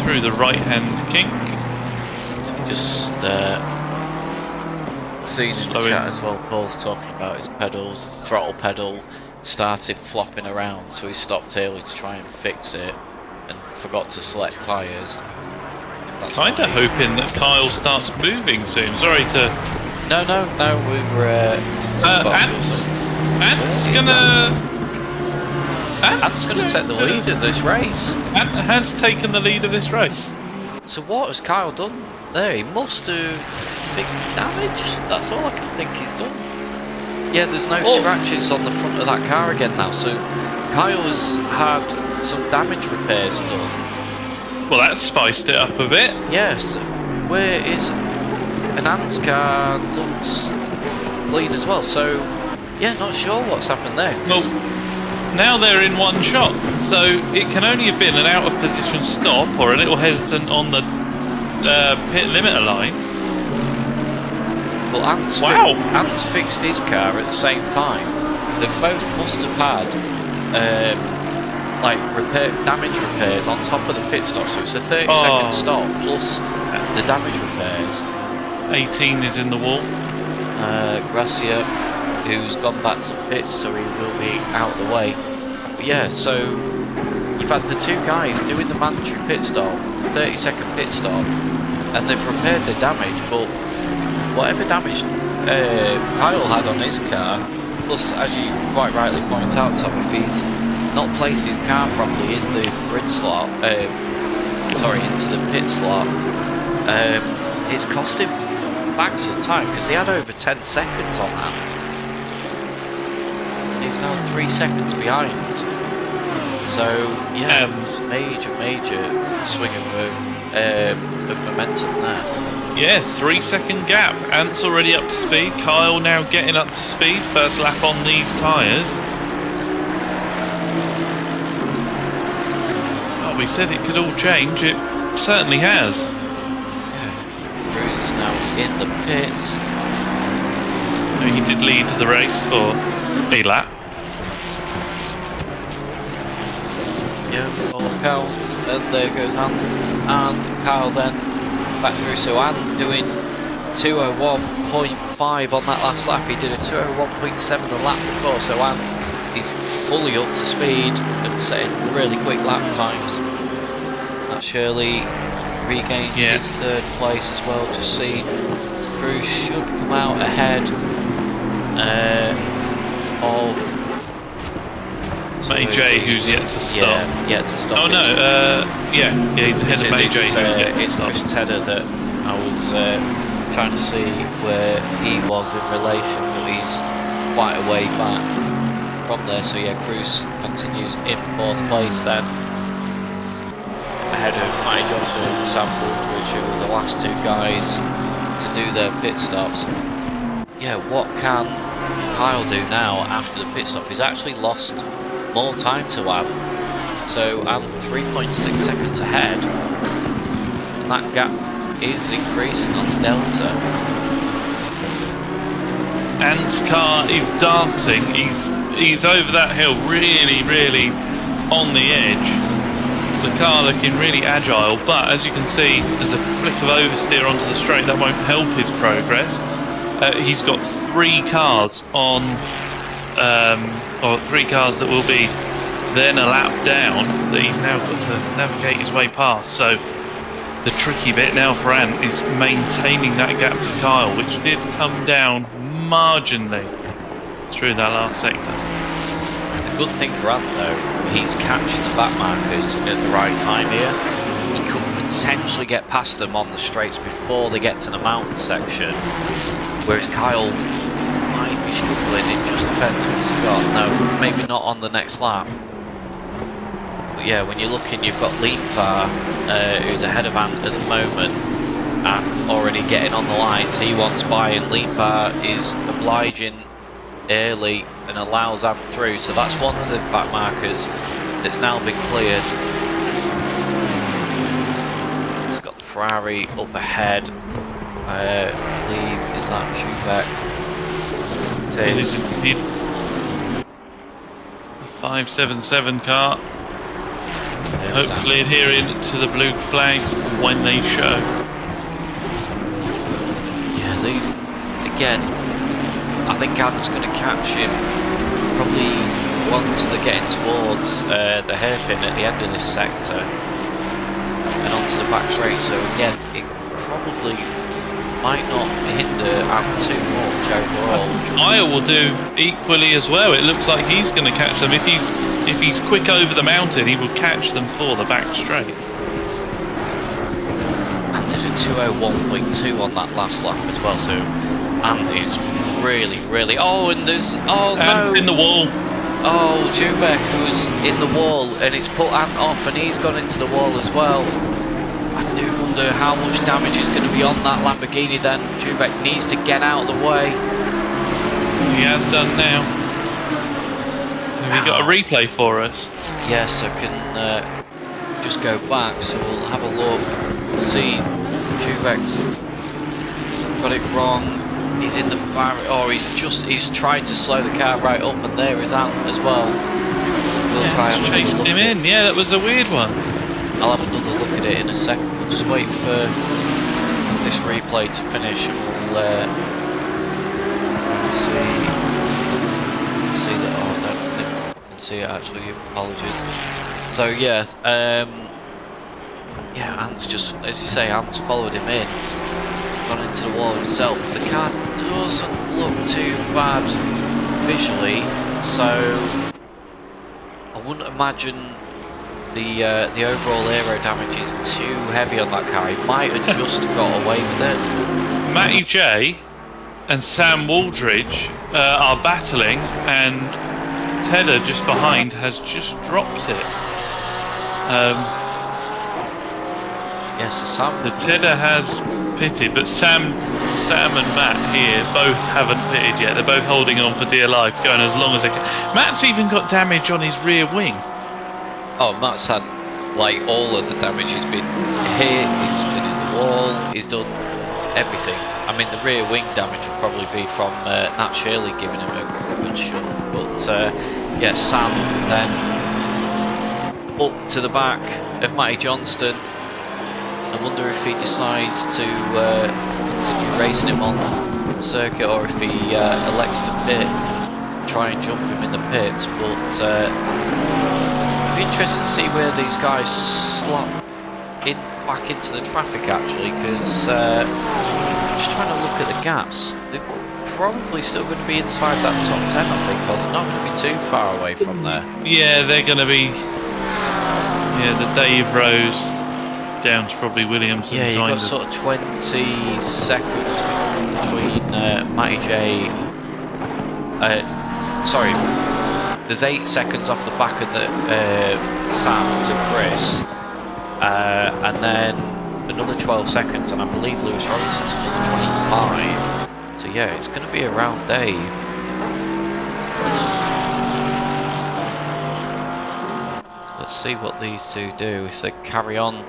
Through the right-hand kink. So just seen in the chat as well, Paul's talking about his pedals, the throttle pedal started flopping around, so he stopped early to try and fix it and forgot to select tyres. Kinda hoping that Kyle starts moving soon. Sorry to... No, we were... Ant's gonna take the lead of this race. Ant has taken the lead of this race. So what has Kyle done there? He must have fixed damage. That's all I can think he's done. Yeah, there's no scratches on the front of that car again now, so Kyle's had some damage repairs done. Well, that spiced it up a bit. Yes, where is an Ant's car looks clean as well, so yeah, not sure what's happened there. Well, now they're in one shot, so it can only have been an out of position stop or a little hesitant on the pit limiter line. Well, Ant's fixed his car at the same time. They both must have had like damage repairs on top of the pit stop, so it's a 30-second stop plus the damage repairs. 18 is in the wall. Gracia, who's gone back to the pits, so he will be out of the way. But yeah, so you've had the two guys doing the mandatory pit stop, 30-second pit stop, and they've repaired the damage, but whatever damage Kyle had on his car, plus, as you quite rightly point out, Tom, if he's not placed his car properly in the grid slot, into the pit slot, it's cost him bags of time, because he had over 10 seconds on that. And he's now 3 seconds behind. So, yeah, major swing of momentum there. Yeah, 3-second gap. Ant's already up to speed. Kyle now getting up to speed. First lap on these tyres. Oh, we said it could all change. It certainly has. Yeah. Cruz is now in the pits. So he did lead the race for a lap. Yeah, all counts. And there goes Ant. And Kyle then back through, so Ant doing 201.5 on that last lap. He did a 201.7 the lap before, so Ant is fully up to speed and setting really quick lap times. That surely regains his third place as well. Just see the Cruz should come out ahead of May J, who's yet to stop. Yeah, yet to stop. Oh no, he's ahead of May J, who's yet to it's stop. Chris Tedder that I was trying to see where he was in relation, but he's quite a way back from there. So yeah, Cruz continues in 4th place then, ahead of Matty Johnson and Sam Woodridge, who were the last two guys to do their pit stops. Yeah, what can Kyle do now after the pit stop? He's actually lost more time to Ant, so Ant 3.6 seconds ahead, and that gap is increasing on the Delta. Ant's car is dancing. He's over that hill, really on the edge. The car looking really agile, but as you can see, there's a flick of oversteer onto the straight that won't help his progress. He's got 3 cars on, or 3 cars that will be then a lap down that he's now got to navigate his way past. So the tricky bit now for Ant is maintaining that gap to Kyle, which did come down marginally through that last sector. The good thing for Ant though, he's catching the back markers at the right time here. He could potentially get past them on the straights before they get to the mountain section, whereas Kyle be struggling. It just depends what's he got. No, maybe not on the next lap. But yeah, when you're looking, you've got Leapfar, who's ahead of Ant at the moment, and already getting on the lines. He wants by, and Leapfar is obliging early and allows Ant through. So that's one of the back markers that's now been cleared. He's got the Ferrari up ahead. I believe, is that Schubeck? It is. Indeed. A 577 car. Hopefully adhering to the blue flags when they show. Yeah, again, I think Ant's going to catch him probably once they're getting towards the hairpin at the end of this sector and onto the back straight. So again, it probably might not hinder Ant too much overall. Kyle will do equally as well. It looks like he's going to catch them. If he's quick over the mountain, he will catch them for the back straight. And did a 2:01.2 on that last lap as well. So Ant is really. Oh, and there's Ant's in the wall. Oh, Schubeck who's in the wall, and it's put Ant off, and he's gone into the wall as well. I do wonder how much damage is going to be on that Lamborghini then. Schubeck needs to get out of the way. He has done now. Have you got a replay for us? Yes, I can just go back, so we'll have a look. We'll see Schubeck's got it wrong. He's in the barrier, or he's tried to slow the car right up, and there is Ant as well. We'll try and chased him in. Yeah, that was a weird one. I'll have another look at it in a second. We'll just wait for this replay to finish, and we'll see that. Oh, I don't think I can see it actually. Apologies. So yeah, Ant's just, as you say, Ant's followed him in, gone into the wall himself. The car doesn't look too bad visually, so I wouldn't imagine the overall aero damage is too heavy on that car. He might have just got away with it. Matty J and Sam Waldridge are battling, and Tedder just behind has just dropped it. Yes, Sam. The Tedder has pitted, but Sam and Matt here both haven't pitted yet. They're both holding on for dear life, going as long as they can. Matt's even got damage on his rear wing. Oh, Matt's had, like, all of the damage. He's been hit, he's been in the wall, he's done everything. I mean, the rear wing damage will probably be from Nat Shirley giving him a good shot. But, yeah, Sam then up to the back of Matty Johnston. I wonder if he decides to continue racing him on circuit, or if he elects to pit, try and jump him in the pits. But it'd be interesting to see where these guys slot in back into the traffic actually, because just trying to look at the gaps, they're probably still going to be inside that top 10, I think, or they're not going to be too far away from there. Yeah, they're going to be. Yeah, the Dave Rose down to probably Williamson. Yeah, you've got sort of 20 seconds between Matty J. Sorry, there's 8 seconds off the back of the Sam to Chris, and then another 12 seconds, and I believe Lewis Robinson's another 25. So yeah, it's going to be around Dave. Let's see what these two do, if they carry on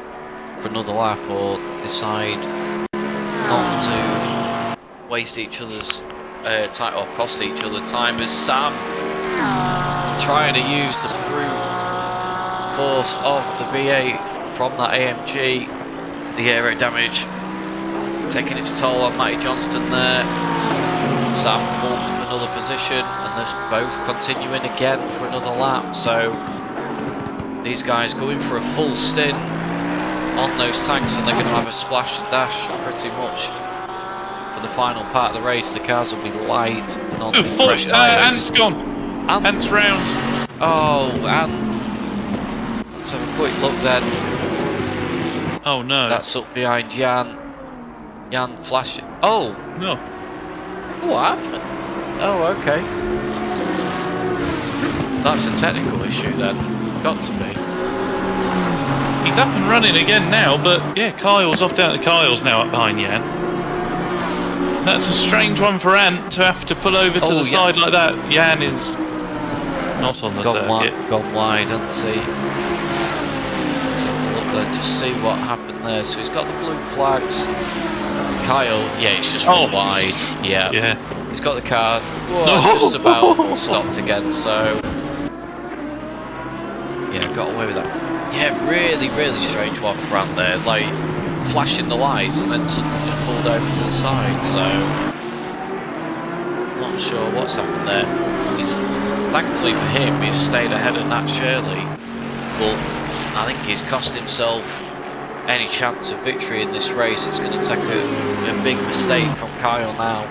for another lap or decide not to waste each other's time or cost each other time, as Sam trying to use the brute force of the V8 from that AMG, the aero damage taking its toll on Matty Johnston there. Sam up another position, and they're both continuing again for another lap. So these guys going for a full stint on those tanks, and they're going to have a splash and dash pretty much for the final part of the race. The cars will be light and on fresh tyres. Ant's gone. Ant's round. Oh, and let's have a quick look then. Oh no. That's up behind Jan. Jan flashing. Oh no. What happened? Oh, okay. That's a technical issue then. Got to be. He's up and running again now, but yeah, Kyle's off down to Kyle's now up behind Jan. That's a strange one for Ant to have to pull over to the side like that. Jan is not on the circuit. Gone wide, hasn't he? Let's have a look then, just see what happened there. So he's got the blue flags. Kyle, yeah, he's just run wide. Yeah. He's got the car just about stopped again, so yeah, got away with that. Yeah, really strange one for Ant there, like flashing the lights and then suddenly just pulled over to the side, so not sure what's happened there. He's, thankfully for him, he's stayed ahead of Nat Shirley, but I think he's cost himself any chance of victory in this race. It's going to take a big mistake from Kyle now.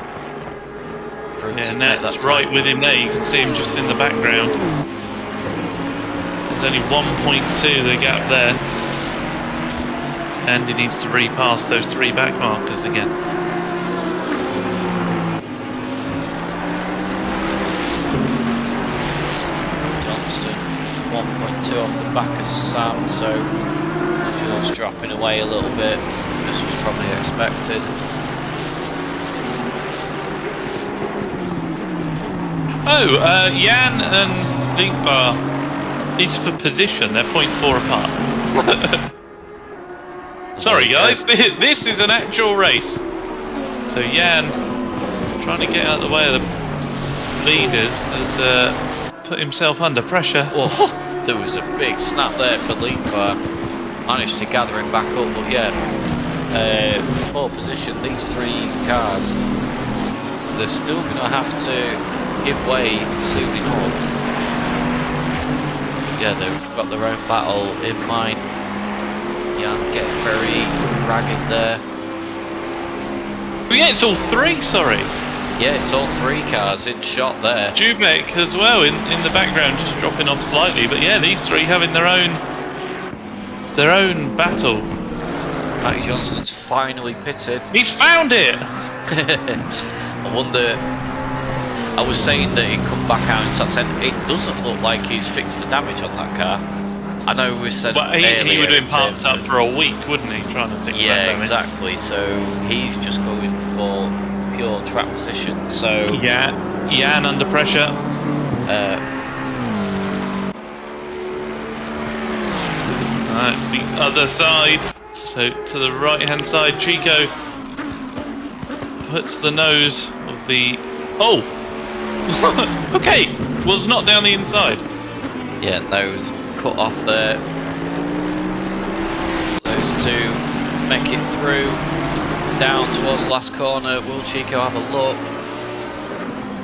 Yeah, Nat's right with him there. You can see him just in the background. There's only 1.2 the gap there. And he needs to repass those 3 back markers again. Johnston 1.2 off the back of Sam, so George dropping away a little bit. This was probably expected. Oh, Jan and Linkvar is for position. They're 0.4 apart. Sorry guys, this is an actual race. So Jan, trying to get out of the way of the leaders, has put himself under pressure. Oh, there was a big snap there for Linkvar. Managed to gather him back up, but yeah, poor position, these 3 cars. So they're still going to have to give way soon enough. But yeah, they've got their own battle in mind. Yeah, getting very ragged there. Oh yeah, it's all 3, sorry. Yeah, it's all 3 cars in shot there. Jubek as well in the background, just dropping off slightly. But yeah, these 3 having their own battle. Matty Johnston's finally pitted. He's found it! I wonder. I was saying that he'd come back out in top 10. It doesn't look like he's fixed the damage on that car. I know we said he would have been parked up for a week, wouldn't he, trying to fix that damage? Yeah, exactly. So he's just going for pure track position. So yeah, Jan under pressure. That's the other side. So to the right-hand side, Chico puts the nose of the... Oh! Okay, was not down the inside. Yeah, nose cut off there. Those 2 make it through. Down towards the last corner. Will Chico have a look?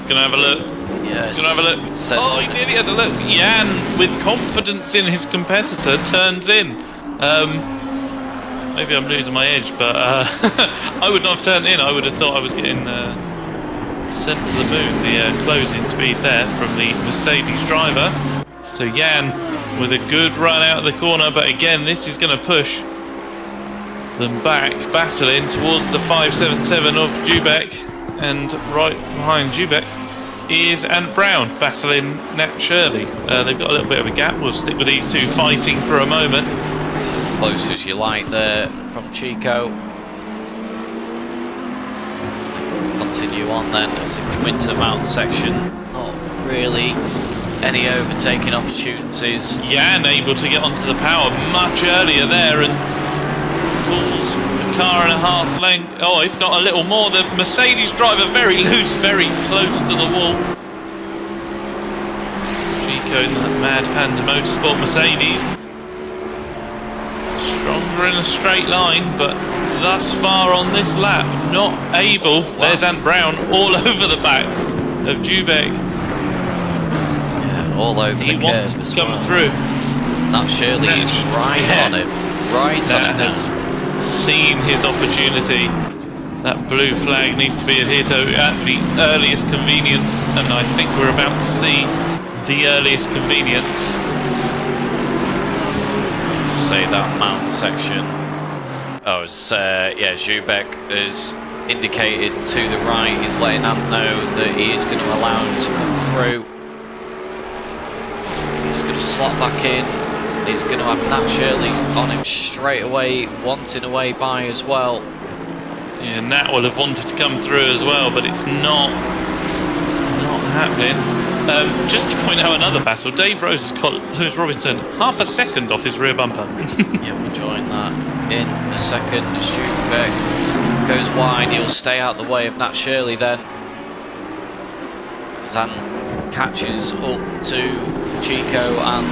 Gonna have a look. Yes. Gonna have a look. Oh, he nearly had a look. Jan, with confidence in his competitor, turns in. Maybe I'm losing my edge, but I would not have turned in. I would have thought I was getting sent to the moon. The closing speed there from the Mercedes driver. So Jan with a good run out of the corner, but again, this is going to push them back, battling towards the 577 of Jubek, and right behind Jubek is Ant Brown battling Nat Shirley. They've got a little bit of a gap. We'll stick with these 2 fighting for a moment. Close as you like there from Chico. Continue on then as it come into the mountain section. Not really any overtaking opportunities. Jan able to get onto the power much earlier there and pulls a car and a half length. Oh, if not a little more. The Mercedes driver very loose, very close to the wall. Chico in that Mad Panda Motorsport Mercedes. Stronger in a straight line, but thus far on this lap, not able. Wow. There's Ant Brown all over the back of Jubek. Yeah, all over the curve. He wants to come through. That Shirley is right on him. Right on him. Has seen his opportunity. That blue flag needs to be adhered to at the earliest convenience, and I think we're about to see the earliest convenience. Say that mountain section. Oh, it's, yeah, Jubek has indicated to the right. He's letting Ant know that he is going to allow him to come through. He's going to slot back in. He's going to have Nat Shirley on him straight away, wanting away by as well. Yeah, Nat will have wanted to come through as well, but it's not happening. Just to point out another battle, Dave Rose has got Lewis Robinson half a second off his rear bumper. Yeah, we'll join that in a second. Stu Beck goes wide. He'll stay out the way of Nat Shirley then. Zan catches up to Chico and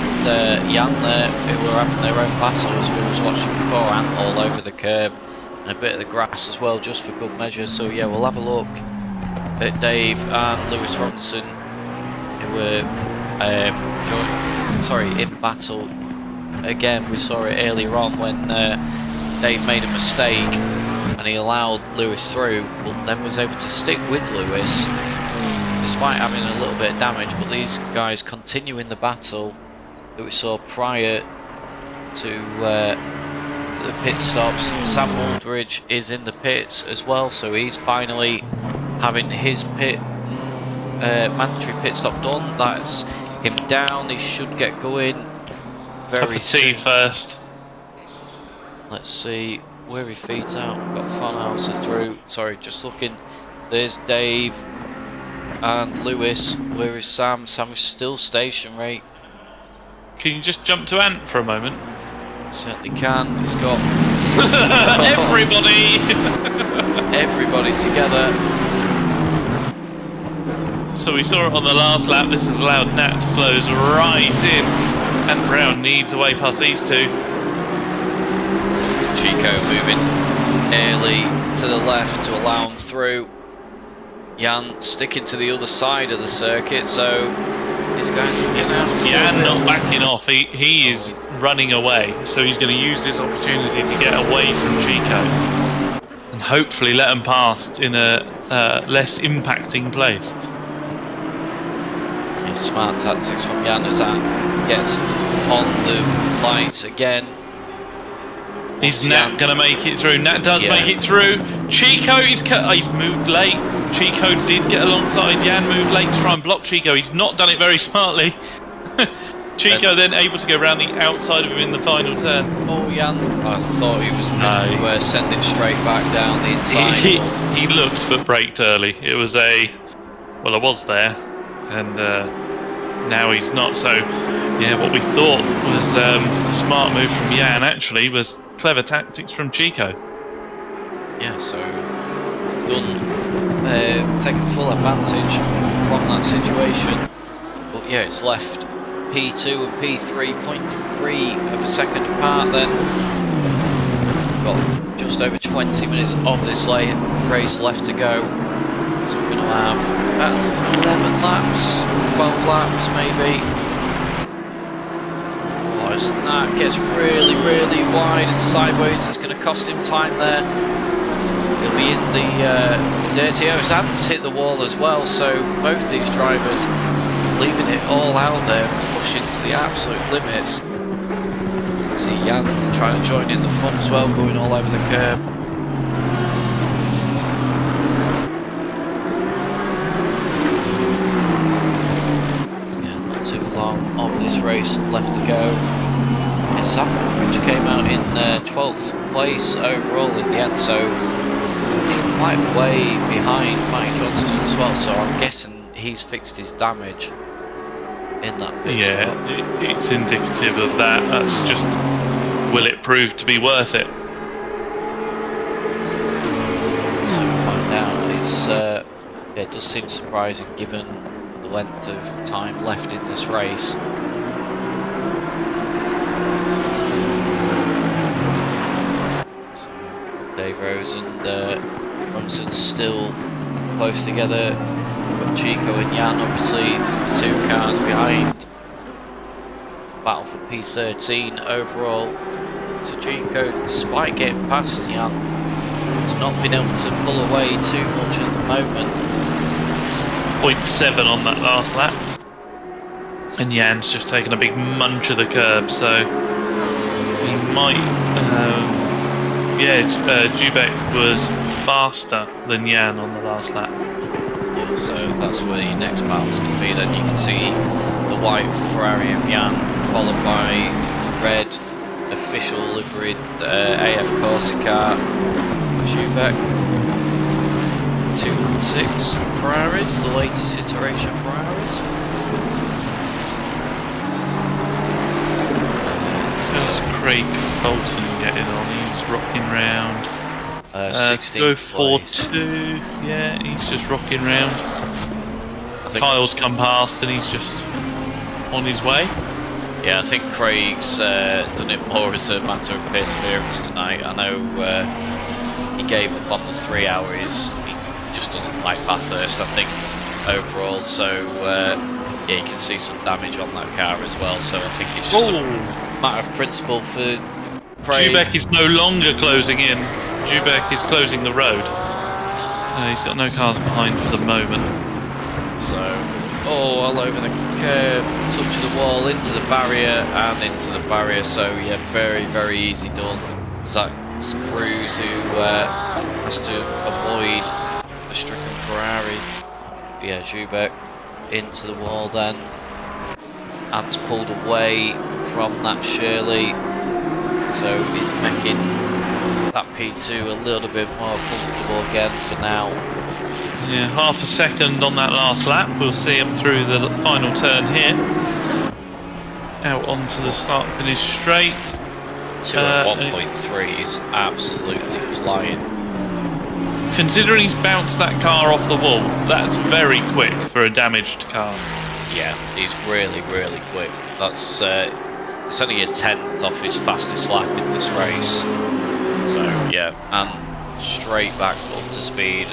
Jan there, who were having their own battle as we was watching before, and all over the curb and a bit of the grass as well, just for good measure. So yeah, we'll have a look at Dave and Lewis Robinson, who were in battle again. We saw it earlier on when Dave made a mistake and he allowed Lewis through, but then was able to stick with Lewis despite having a little bit of damage. But these guys continuing the battle that we saw prior to the pit stops. Sam Aldridge is in the pits as well, so he's finally having his mandatory pit stop done. That's him down. He should get going very soon. First. Let's see where he feeds out. We've got Thornhauser through. Sorry, just looking. There's Dave and Lewis. Where is Sam? Sam is still stationary. Can you just jump to Ant for a moment? Certainly can. He's got everybody together. So we saw it on the last lap. This has allowed Nat to close right in, and Brown needs a way past these two. Chico moving early to the left to allow him through. Jan sticking to the other side of the circuit, so these guys are going to have to. Jan not backing off. He is running away, so he's going to use this opportunity to get away from Chico and hopefully let him pass in a less impacting place. Yeah, smart tactics from Jan as that gets on the lights again. Is Nat going to make it through? Nat does make it through. Chico he's moved late. Chico did get alongside. Jan moved late to try and block Chico. He's not done it very smartly. Chico then able to go around the outside of him in the final turn. Oh, Jan, I thought he was going to send it straight back down the inside. He looked but braked early. It was I was there, and now he's not. So yeah, what we thought was a smart move from Jan actually was clever tactics from Chico. Yeah, so taking full advantage from that situation. But yeah, it's left P2 and P3 0.3 of a second apart then. We've got just over 20 minutes of this race left to go. So we're going to have about 11 laps, 12 laps maybe. That gets really, really wide and sideways. It's going to cost him time there. He'll be in the dirty areas. Ant's hit the wall as well, so both these drivers leaving it all out there, pushing to the absolute limits. See Jan trying to join in the fun as well, going all over the curb. Yeah, not too long of this race left to go. Sam Aldridge came out in 12th place overall in the end, so he's quite way behind Mike Johnston as well, so I'm guessing he's fixed his damage in that pit stop. It's indicative of that. That's just, will it prove to be worth it? So we'll find out. It does seem surprising given the length of time left in this race. Dave Rose and Robinson still close together. We've got Chico and Jan, obviously 2 cars behind. Battle for P13 overall. So Chico, despite getting past Jan, has not been able to pull away too much at the moment. 0.7 on that last lap. And Jan's just taken a big munch of the curb, so he might... Jubek was faster than Jan on the last lap. Yeah, so that's where your next battle's going to be. Then you can see the white Ferrari of Jan, followed by red official liveried AF Corsica Schubeck. 216 Ferraris, the latest iteration of Ferraris. How's Craig Fulton getting on? He's rocking round. 16th Go place. 4-2. Yeah, he's just rocking round. Kyle's come past and he's just on his way. Yeah, I think Craig's done it more as a matter of perseverance tonight. I know he gave up on the 3 hours. He just doesn't like Bathurst, I think, overall. So, yeah, you can see some damage on that car as well. So I think it's just a matter of principle for Craig. Schubeck is no longer closing in. Schubeck is closing the road. He's got no cars behind for the moment. So, all over the curb, touch of the wall, into the barrier, and into the barrier. So, yeah, very, very easy done. Zach's Cruz, who has to avoid the stricken Ferrari. Yeah, Schubeck into the wall then. Ant's pulled away from that Shirley. So, he's making that P2 a little bit more comfortable again for now. Yeah, half a second on that last lap. We'll see him through the final turn here. Out onto the start-finish straight. 2 at 1.3 is absolutely flying. Considering he's bounced that car off the wall, that's very quick for a damaged car. Yeah, he's really, really quick. That's it's only a 10th off his fastest lap in this race. So yeah, and straight back up to speed.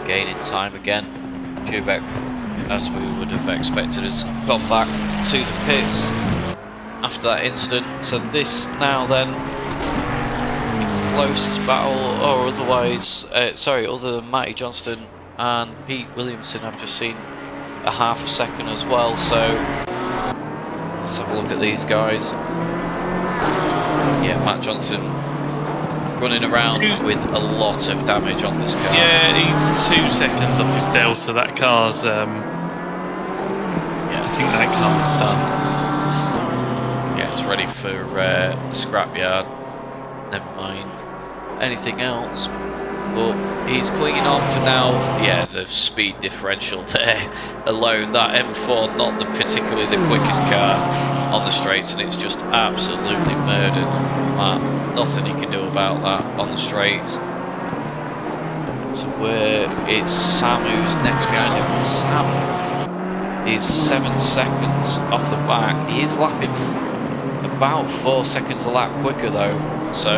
Gaining time again. Schubeck, as we would have expected, has gone back to the pits after that incident. So this now then, the closest battle, or otherwise, other than Matty Johnston and Pete Williamson, I've just seen a half a second as well. So let's have a look at these guys. Yeah, Matt Johnson running around with a lot of damage on this car. Yeah, he's 2 seconds off his delta. That car's, yeah, I think that car's done. Yeah, it's ready for the scrapyard. Never mind anything else. But he's clinging on for now. Yeah, the speed differential there alone. That M4, not particularly the quickest car on the straights, and it's just absolutely murdered. Nothing he can do about that on the straights. So where it's Sam who's next behind him. Sam is 7 seconds off the back. He is lapping about 4 seconds a lap quicker though. So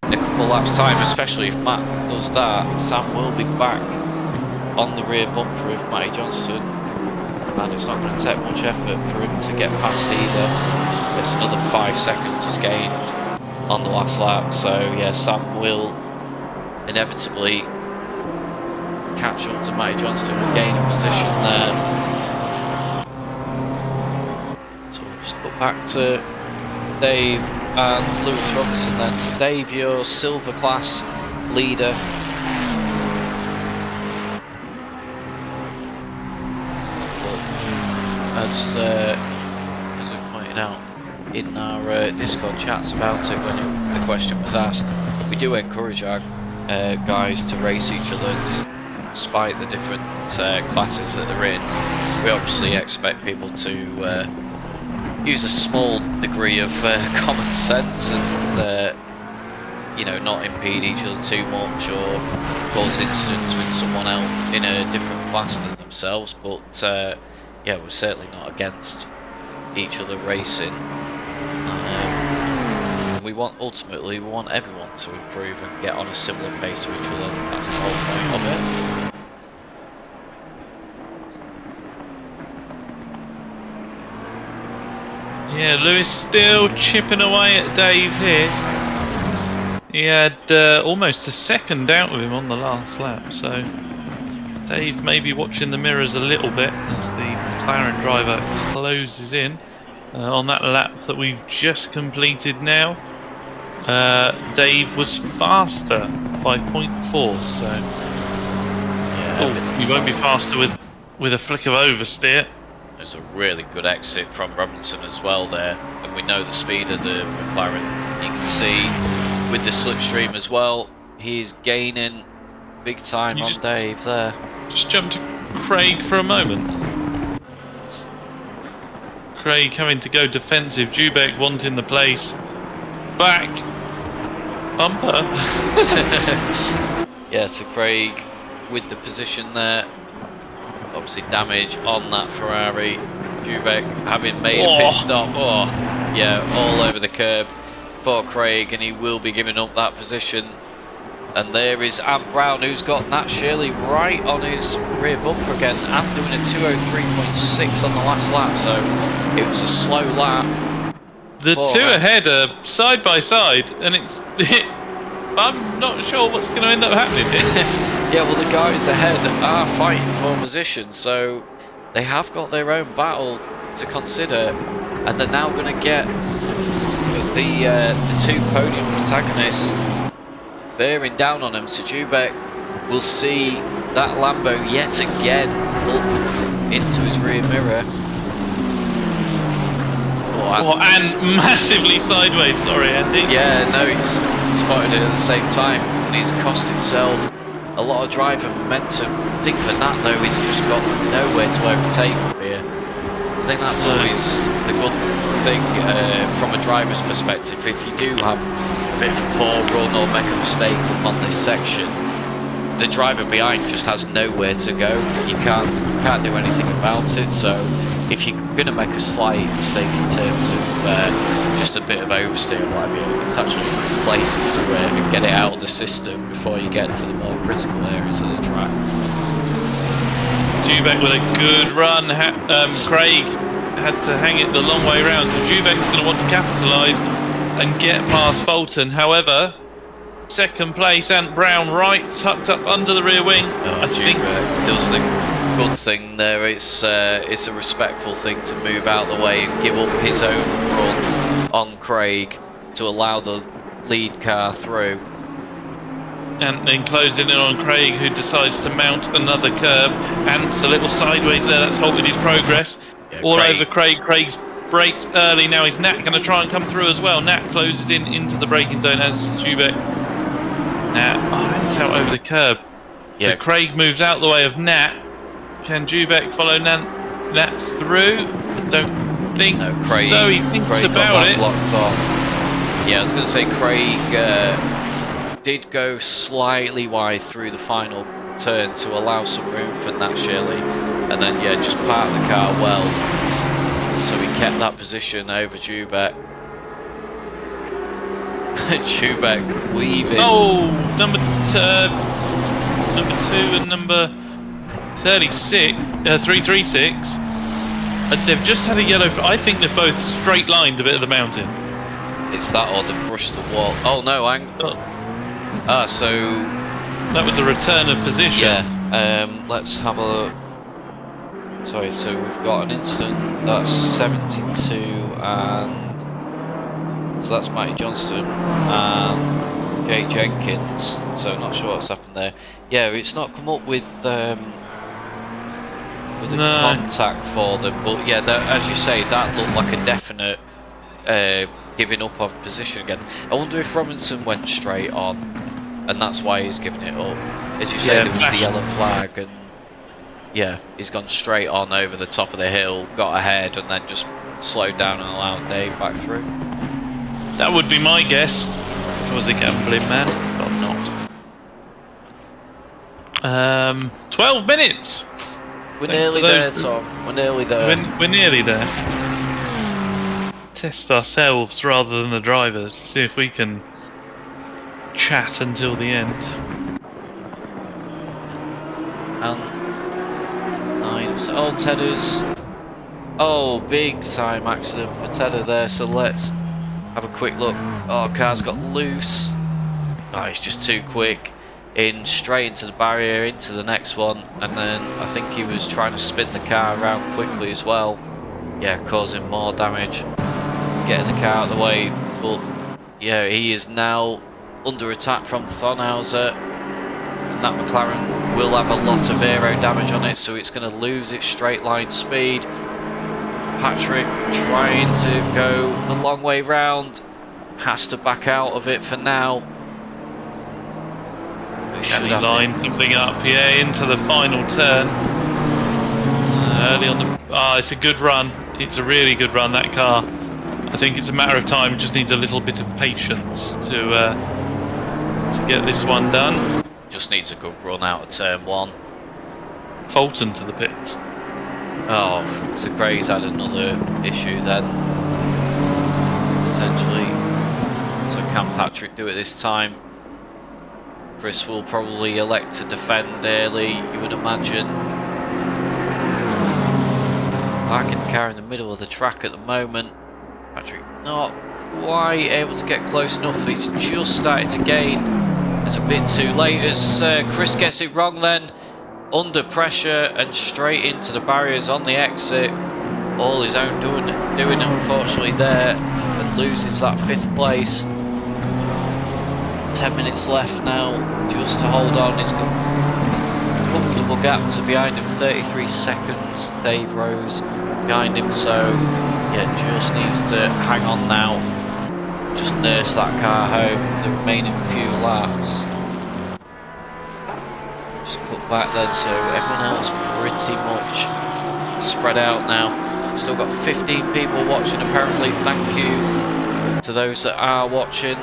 in a couple laps time, especially if Matt does that, Sam will be back on the rear bumper of Matty Johnston, and it's not going to take much effort for him to get past either. There's another 5 seconds is gained on the last lap, so yeah, Sam will inevitably catch up to Matty Johnston and gain a position there. So we'll just go back to Dave and Lewis Robinson then. So Dave, your silver class leader. But as we pointed out in our Discord chats about it when the question was asked, we do encourage our guys to race each other despite the different classes that they're in. We obviously expect people to use a small degree of common sense and you know, not impede each other too much or cause incidents with someone else in a different class than themselves. But yeah, we're certainly not against each other racing. We want ultimately we want everyone to improve and get on a similar pace to each other. That's the whole point of it. Yeah, Lewis still chipping away at Dave here. He had almost a second out with him on the last lap, so Dave may be watching the mirrors a little bit as the McLaren driver closes in on that lap that we've just completed now. Dave was faster by 0.4, so Yeah, you won't be faster with a flick of oversteer. There's a really good exit from Robinson as well there, and we know the speed of the McLaren. You can see with the slipstream as well, he's gaining big time on Dave there. Just jump to Craig for a moment. Craig having to go defensive, Dubek wanting the place back. Bumper. Yeah, so Craig with the position there. Obviously damage on that Ferrari. Dubek having made a pit stop. Oh, yeah, all over the curb for Craig, and he will be giving up that position. And there is Ant Brown, who's got Nat Shirley right on his rear bumper again. Ant doing a 2:03.6 on the last lap, so it was a slow lap. The two ahead are side by side, and I'm not sure what's going to end up happening here. Yeah, well, the guys ahead are fighting for position, so they have got their own battle to consider, and they're now going to get the two podium protagonists bearing down on them. So Dubek will see that Lambo yet again up into his rear mirror. And massively sideways, sorry Andy. Yeah, no, he's spotted it at the same time, and he's cost himself a lot of driver momentum. I think for Nat though, he's just got nowhere to overtake him here. I think that's always the good thing from a driver's perspective. If you do have a bit of a poor run or make a mistake on this section, the driver behind just has nowhere to go. You can't do anything about it. So if you're going to make a slight mistake in terms of just a bit of oversteer or whatever, it's actually a good place to get it out of the system before you get to the more critical areas of the track. Dubek with a good run. Craig had to hang it the long way round, so Dubek's going to want to capitalise and get past Fulton. However, second place, Ant Brown right tucked up under the rear wing. I think does the good thing there. It's a respectful thing to move out the way and give up his own run on Craig to allow the lead car through. And then closing in on Craig, who decides to mount another curb. Ant's a little sideways there, that's halted his progress. Yeah, all over Craig. Craig's braked early. Now is Nat going to try and come through as well? Nat closes in into the braking zone as Dubek. Nat, Ant's out over the curb. Yeah. So Craig moves out the way of Nat. Can Dubek follow Nat through? I don't think Craig, so. He thinks Craig about it. Blocked off. Yeah, I was going to say Craig did go slightly wide through the final turn to allow some room for Nat Shirley, and then just parked the car well, so he kept that position over Dubek. Dubek weaving. Oh, number 2 and number 336. They've just had a yellow. I think they've both straight lined a bit of the mountain. It's that, or they've brushed the wall. Oh no, so that was a return of position. Yeah. Let's have a look. Sorry, so we've got an incident. That's 72, and so that's Matty Johnston and Jake Jenkins. So not sure what's happened there. Yeah, it's not come up with a contact for them, but yeah, as you say, that looked like a definite giving up of position again. I wonder if Robinson went straight on, and that's why he's giving it up. As you say, there was the yellow flag, and yeah, he's gone straight on over the top of the hill, got ahead, and then just slowed down and allowed Dave back through. That would be my guess if I was a gambling man, but I'm not. 12 minutes. We're nearly there, Tom. We're nearly there. We're nearly there. Test ourselves rather than the drivers. See if we can chat until the end. And 9 of... Oh, Tedder's... Oh, big time accident for Tedder there, so let's have a quick look. Oh, car's got loose. Oh, he's just too quick. In straight into the barrier, into the next one, and then I think he was trying to spin the car around quickly as well. Yeah, causing more damage. Getting the car out of the way, but yeah, he is now under attack from Thonhauser. And that McLaren will have a lot of aero damage on it, so it's going to lose its straight line speed. Patrick trying to go the long way round. Has to back out of it for now. County line doubling up, yeah, into the final turn. Early on the... Ah, it's a good run. It's a really good run, that car. I think it's a matter of time. It just needs a little bit of patience to get this one done. Just needs a good run out of turn 1. Fulton to the pits. Oh, so Gray's had another issue then. Potentially. So can Patrick do it this time? Chris will probably elect to defend early, you would imagine. Parking the car in the middle of the track at the moment. Patrick not quite able to get close enough. He's just started to gain. It's a bit too late as Chris gets it wrong then. Under pressure and straight into the barriers on the exit. All his own doing unfortunately there, and loses that 5th place. 10 minutes left now, just to hold on. He's got a comfortable gap to behind him, 33 seconds. Dave Rose behind him, so yeah, just needs to hang on now. Just nurse that car home the remaining few laps. Just cut back then, so everyone else pretty much spread out now. Still got 15 people watching apparently. Thank you to those that are watching.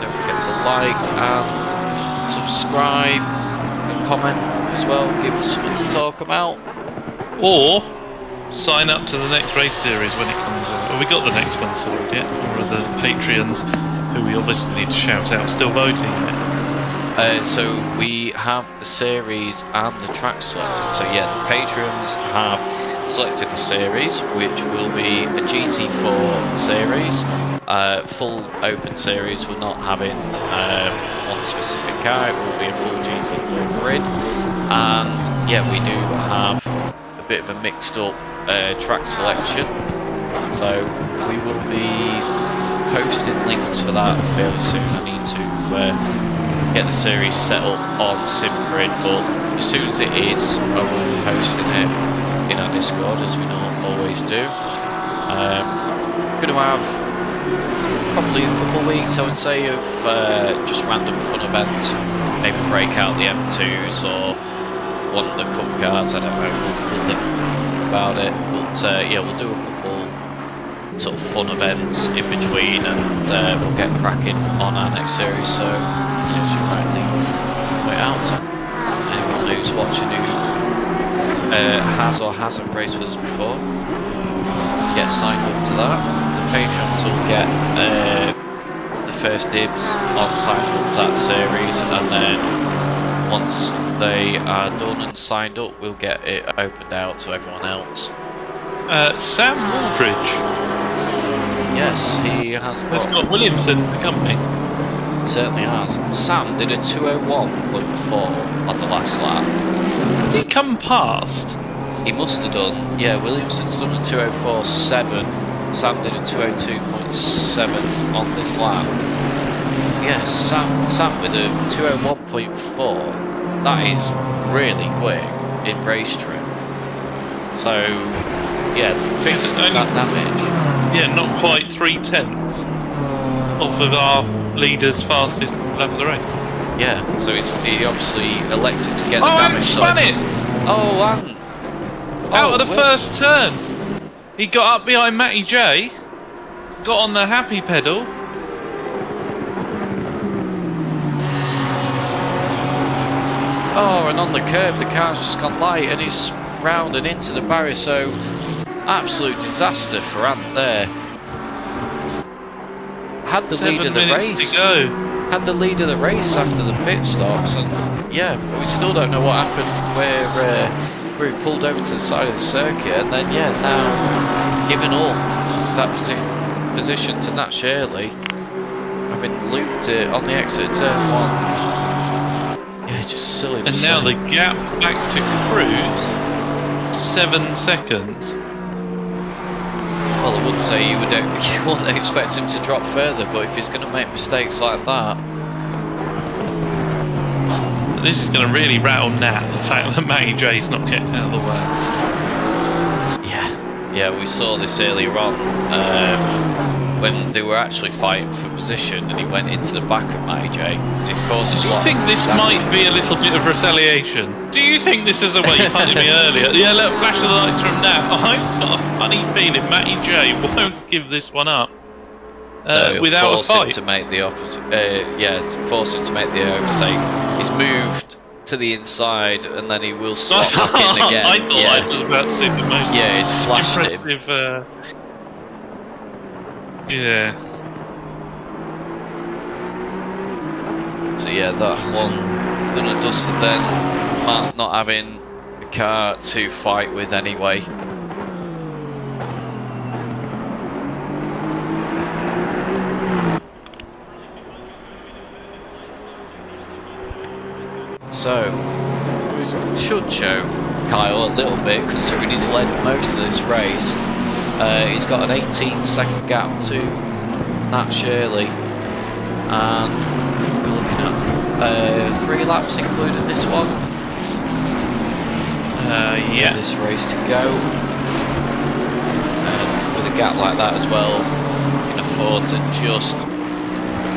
Don't forget to like and subscribe and comment as well. Give us something to talk about. Or sign up to the next race series when it comes out. Well, we got the next one sorted yet? Or are the Patreons, who we obviously need to shout out, still voting yet? So we have the series and the track selected. So yeah, the Patreons have selected the series, which will be a GT4 series. Full open series. We're not having one specific car. It will be a full GT4 grid. And yeah, we do have a bit of a mixed up track selection. So we will be posting links for that fairly soon. I need to get the series set up on SimGrid, but as soon as it is, I will be posting it in our Discord as we always do. Going to have probably a couple of weeks, I would say, of just random fun events. Maybe break out the M2s or one of the Cup cars. I don't know. We'll think about it, but yeah, we'll do a couple sort of fun events in between, and we'll get cracking on our next series. So, as you rightly point out, anyone who's watching who has or hasn't raced with us before, get signed up to that. The patrons will get the first dibs on signing up to that series, and then once they are done and signed up, we'll get it opened out to everyone else. Sam Waldridge. Yes, he has got... He's got Williamson, the company. Certainly has. Sam did a 2:01.4 on the last lap. Has he come past? He must have done. Yeah, Williamson's done a 2:04.7. Sam did a 2:02.7 on this lap. Yes, Sam with a 2:01.4. That is really quick in race trim. So, yeah, fix that damage. Yeah, not quite 3/10 off of our leader's fastest lap of the race. Yeah, so he obviously elected to get the and damage. spun it! Out of the first turn! He got up behind Matty J, got on the happy pedal. Oh, and on the curb the car's just gone light and he's rounded into the barrier, so absolute disaster for Ant there. Had the lead of the race. Had the lead of the race after the pit stops, and yeah, we still don't know what happened where he pulled over to the side of the circuit, and then yeah, now giving up that position to Nat Shirley, having looped it on the exit of turn 1. Yeah, just silly. And now the gap back to Cruz, 7 seconds. Well, I would say you wouldn't expect him to drop further, but if he's going to make mistakes like that... This is going to really rattle Nat, the fact that Matty J's not getting out of the way. Yeah, we saw this earlier on, when they were actually fighting for position and he went into the back of Matty J. It caused Do you think this might be a little bit of retaliation? Do you think this is a way you punted me earlier? Yeah, look, flash of the lights from Nat. I've got a funny feeling Matty J won't give this one up without a fight. Him to make the opposite. It's force him to make the overtake. He's moved to the inside, and then he will swap back in again. I thought I was about to see the most he's flashed impressive, yeah. So yeah, that one done and dusted then. Matt not having a car to fight with anyway. So, we should show Kyle a little bit, considering he's led most of this race. He's got an 18-second gap to Nat Shirley, and we're looking at 3 laps including this one. Yeah. This race to go. And with a gap like that as well, you can afford to just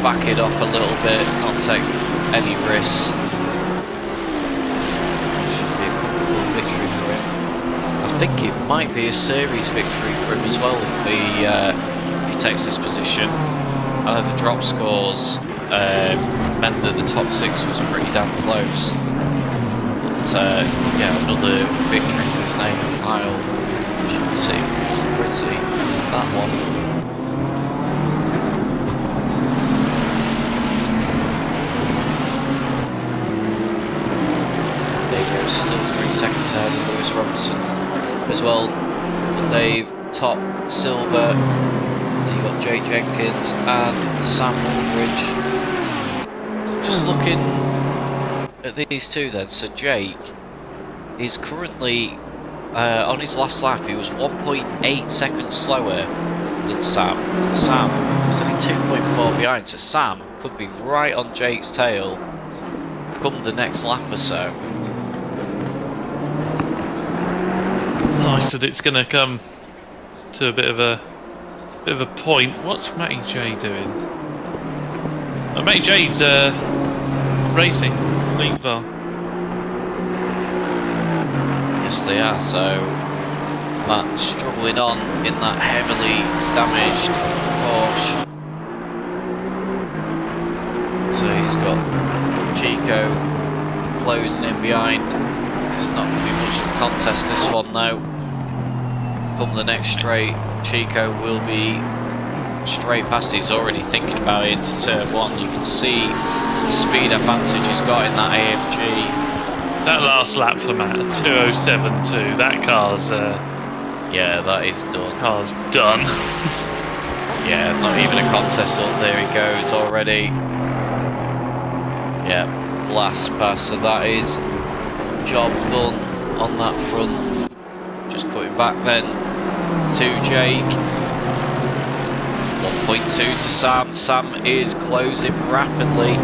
back it off a little bit, not take any risks. Victory for him. I think it might be a series victory for him as well if he takes this position. The drop scores meant that the top 6 was pretty damn close. But another victory to his name. Kyle should be sitting pretty that one. Still 3 seconds ahead of Lewis Robinson as well. Dave, top, silver. Then you've got Jake Jenkins and Sam Woodbridge. Just looking at these two then, so Jake is currently on his last lap, he was 1.8 seconds slower than Sam. And Sam was only 2.4 behind, so Sam could be right on Jake's tail come the next lap or so. Nice that it's going to come to a bit of a point. What's Matty J doing? Oh, Matty J's racing Leapvar. Yes, they are. So Matt struggling on in that heavily damaged Porsche. So he's got Chico closing in behind. It's not going to be much of a contest this one though. Come the next straight, Chico will be straight past. He's already thinking about it into turn 1. You can see the speed advantage he's got in that AMG. That last lap for Matt, 2:07.2. That car's yeah, that is done. Car's done. Yeah, not even a contest. Look, there he goes already. Yeah, last pass. So that is job done on that front. Just cutting back then to Jake. 1.2 to Sam. Sam is closing rapidly.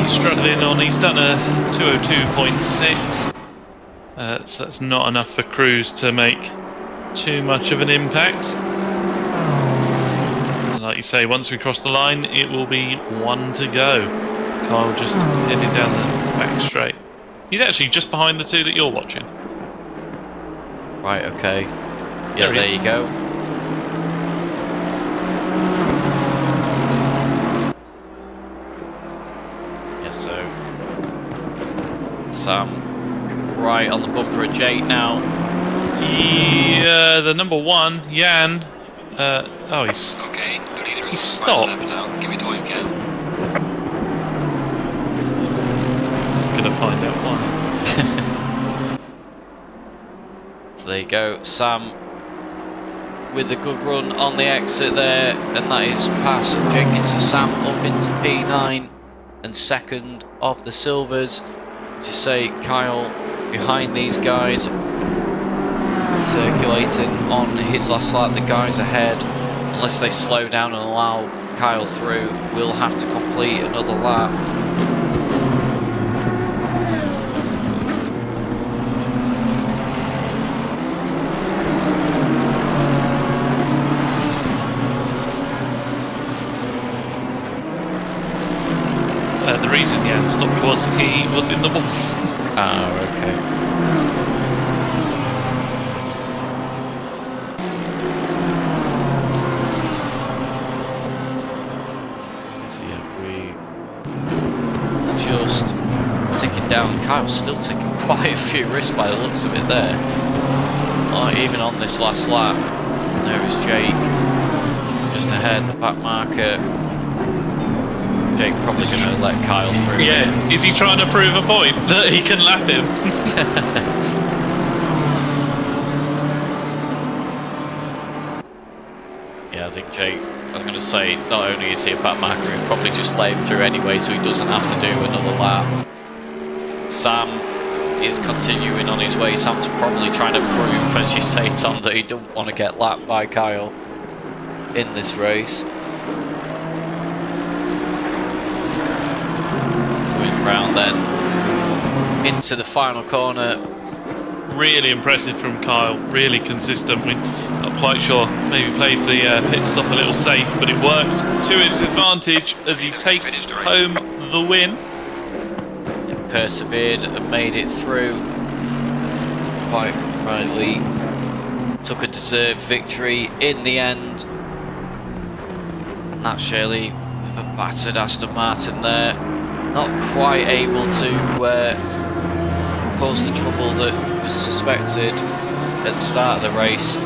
Struggling on, he's done a 2:02.6, so that's not enough for Cruz to make too much of an impact. And like you say, once we cross the line, it will be 1 to go. Kyle just heading down the back straight. He's actually just behind the 2 that you're watching. Right, okay. Yeah, there you go. So Sam right on the bumper of Jake now. Yeah, the number 1, Jan. Oh, he's okay. The leader is stopped. Now. Give it all you can. Gonna find out why. go. Sam with a good run on the exit there, and that is past Jenkins. So Sam up into P9 and second of the Silvers. To say Kyle behind these guys, circulating on his last lap. The guys ahead, unless they slow down and allow Kyle through, will have to complete another lap. The reason Jan stopped was he was in the wall. Oh, okay. So yeah, we just ticking down. Kyle's still taking quite a few risks by the looks of it there. Even on this last lap. There is Jake just ahead, the back marker. Jake probably going to let Kyle through. Yeah, is he trying to prove a point that he can lap him? Yeah, I think Jake, I was going to say, not only is he a back marker, he'll probably just let him through anyway, so he doesn't have to do another lap. Sam is continuing on his way. Sam's probably trying to prove, as you say, Tom, that he don't want to get lapped by Kyle in this race. Round then into the final corner. Really impressive from Kyle, really consistent. We're not quite sure, maybe played the pit stop a little safe, but it worked to his advantage as he takes home the win. He persevered and made it through quite rightly. Took a deserved victory in the end. Nat Shirley with a battered Aston Martin there. Not quite able to cause the trouble that was suspected at the start of the race.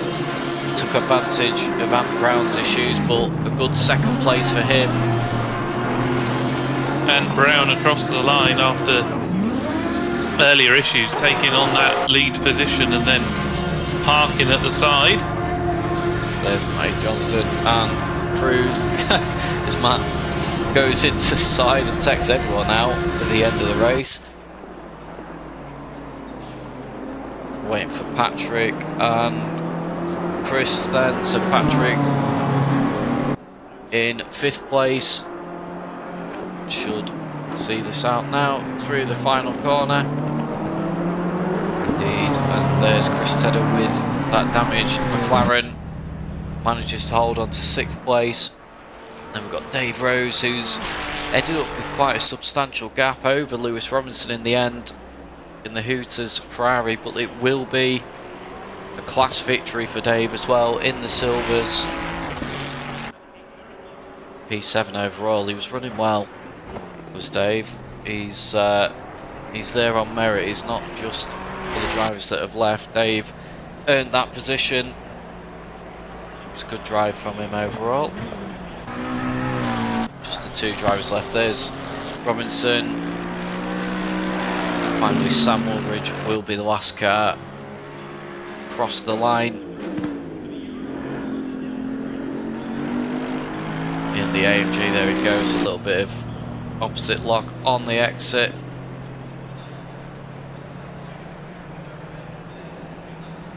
Took advantage of Ant Brown's issues, but a good second place for him. And Brown across the line after earlier issues, taking on that lead position and then parking at the side. So there's Mike Johnston and Cruz as Matt goes into the side and takes everyone out at the end of the race. Waiting for Patrick and Chris then, so Patrick in 5th place. Should see this out now through the final corner. Indeed, and there's Chris Tedder with that damaged McLaren. Manages to hold on to 6th place. Then we've got Dave Rose, who's ended up with quite a substantial gap over Lewis Robinson in the end in the Hooters Ferrari, but it will be a class victory for Dave as well in the Silvers. P7 overall. He was running well, was Dave. He's there on merit. He's not just for the drivers that have left. Dave earned that position. It's a good drive from him overall. Just the 2 drivers left. There's Robinson. Finally, Sam Woolridge will be the last car across the line. In the AMG, there it goes. A little bit of opposite lock on the exit.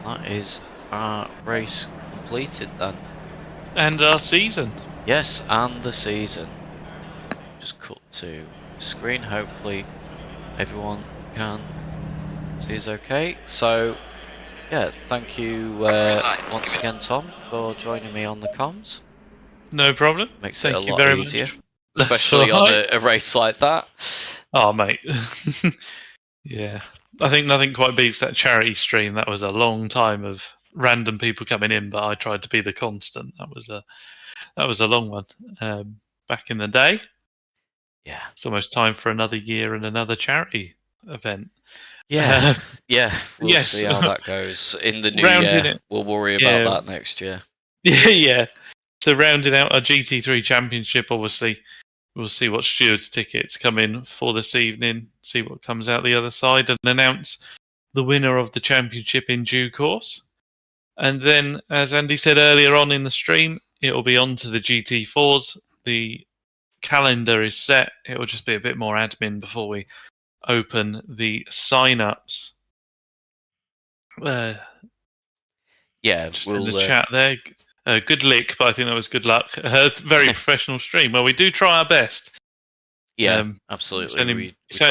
That is our race completed then. And our season. Yes, and the season. Just cut to screen. Hopefully everyone can see us okay. So yeah, thank you once again, Tom, for joining me on the comms. No problem. Makes it Thank a you lot very easier, much. especially on That's a race like that. Oh, mate. Yeah. I think nothing quite beats that charity stream. That was a long time of random people coming in, but I tried to be the constant. That was a long one. Back in the day. Yeah. It's almost time for another year and another charity event. Yeah. Yeah. We'll yes. see how that goes in the new Rounding year. it. We'll worry about that next year. Yeah. So rounding out our GT3 Championship, obviously, we'll see what stewards tickets come in for this evening, see what comes out the other side, and announce the winner of the championship in due course. And then, as Andy said earlier on in the stream, it will be on to the GT4s. The calendar is set. It will just be a bit more admin before we open the sign-ups. Yeah, Just we'll in the chat there. Good lick, but I think that was good luck. Very professional stream. Well, we do try our best. Yeah, absolutely. It's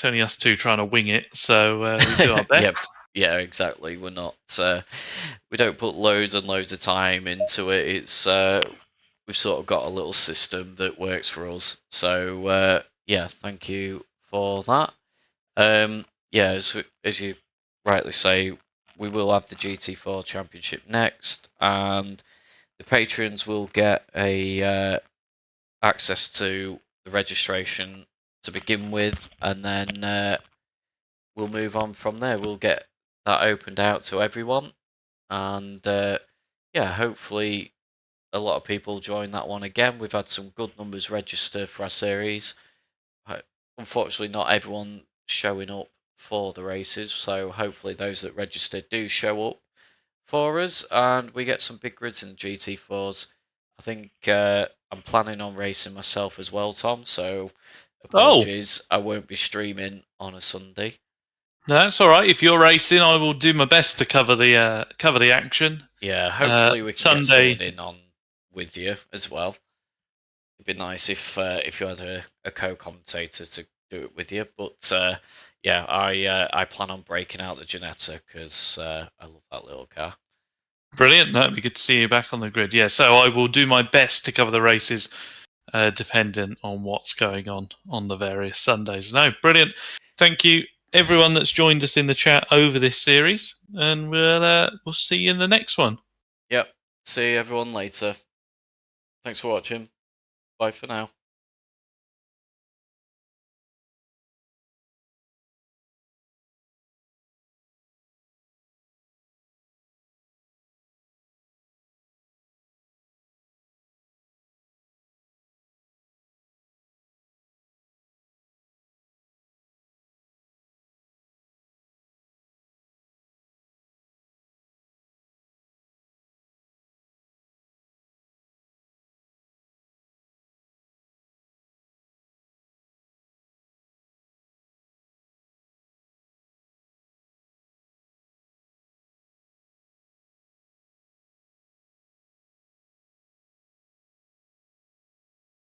only us two trying to wing it, so we do our best. Yeah, exactly. We're not. We don't put loads and loads of time into it. It's we've sort of got a little system that works for us. So yeah, thank you for that. Yeah, as you rightly say, we will have the GT4 Championship next, and the patrons will get a access to the registration to begin with, and then we'll move on from there. We'll get that opened out to everyone, and yeah, hopefully a lot of people join that one again. We've had some good numbers register for our series. Unfortunately, not everyone showing up for the races, so hopefully those that registered do show up for us, and we get some big grids in the GT4s. I think I'm planning on racing myself as well, Tom, so apologies, I won't be streaming on a Sunday. No, that's all right. If you're racing, I will do my best to cover the action. Yeah, hopefully we can Sunday. get someone in on with you as well. It'd be nice if you had a co-commentator to do it with you, but yeah, I plan on breaking out the Ginetta because I love that little car. Brilliant. No, it'd be good to see you back on the grid. Yeah, so I will do my best to cover the races, dependent on what's going on the various Sundays. No, brilliant. Thank you, everyone that's joined us in the chat over this series, and we'll see you in the next one. Yep. See everyone later. Thanks for watching. Bye for now.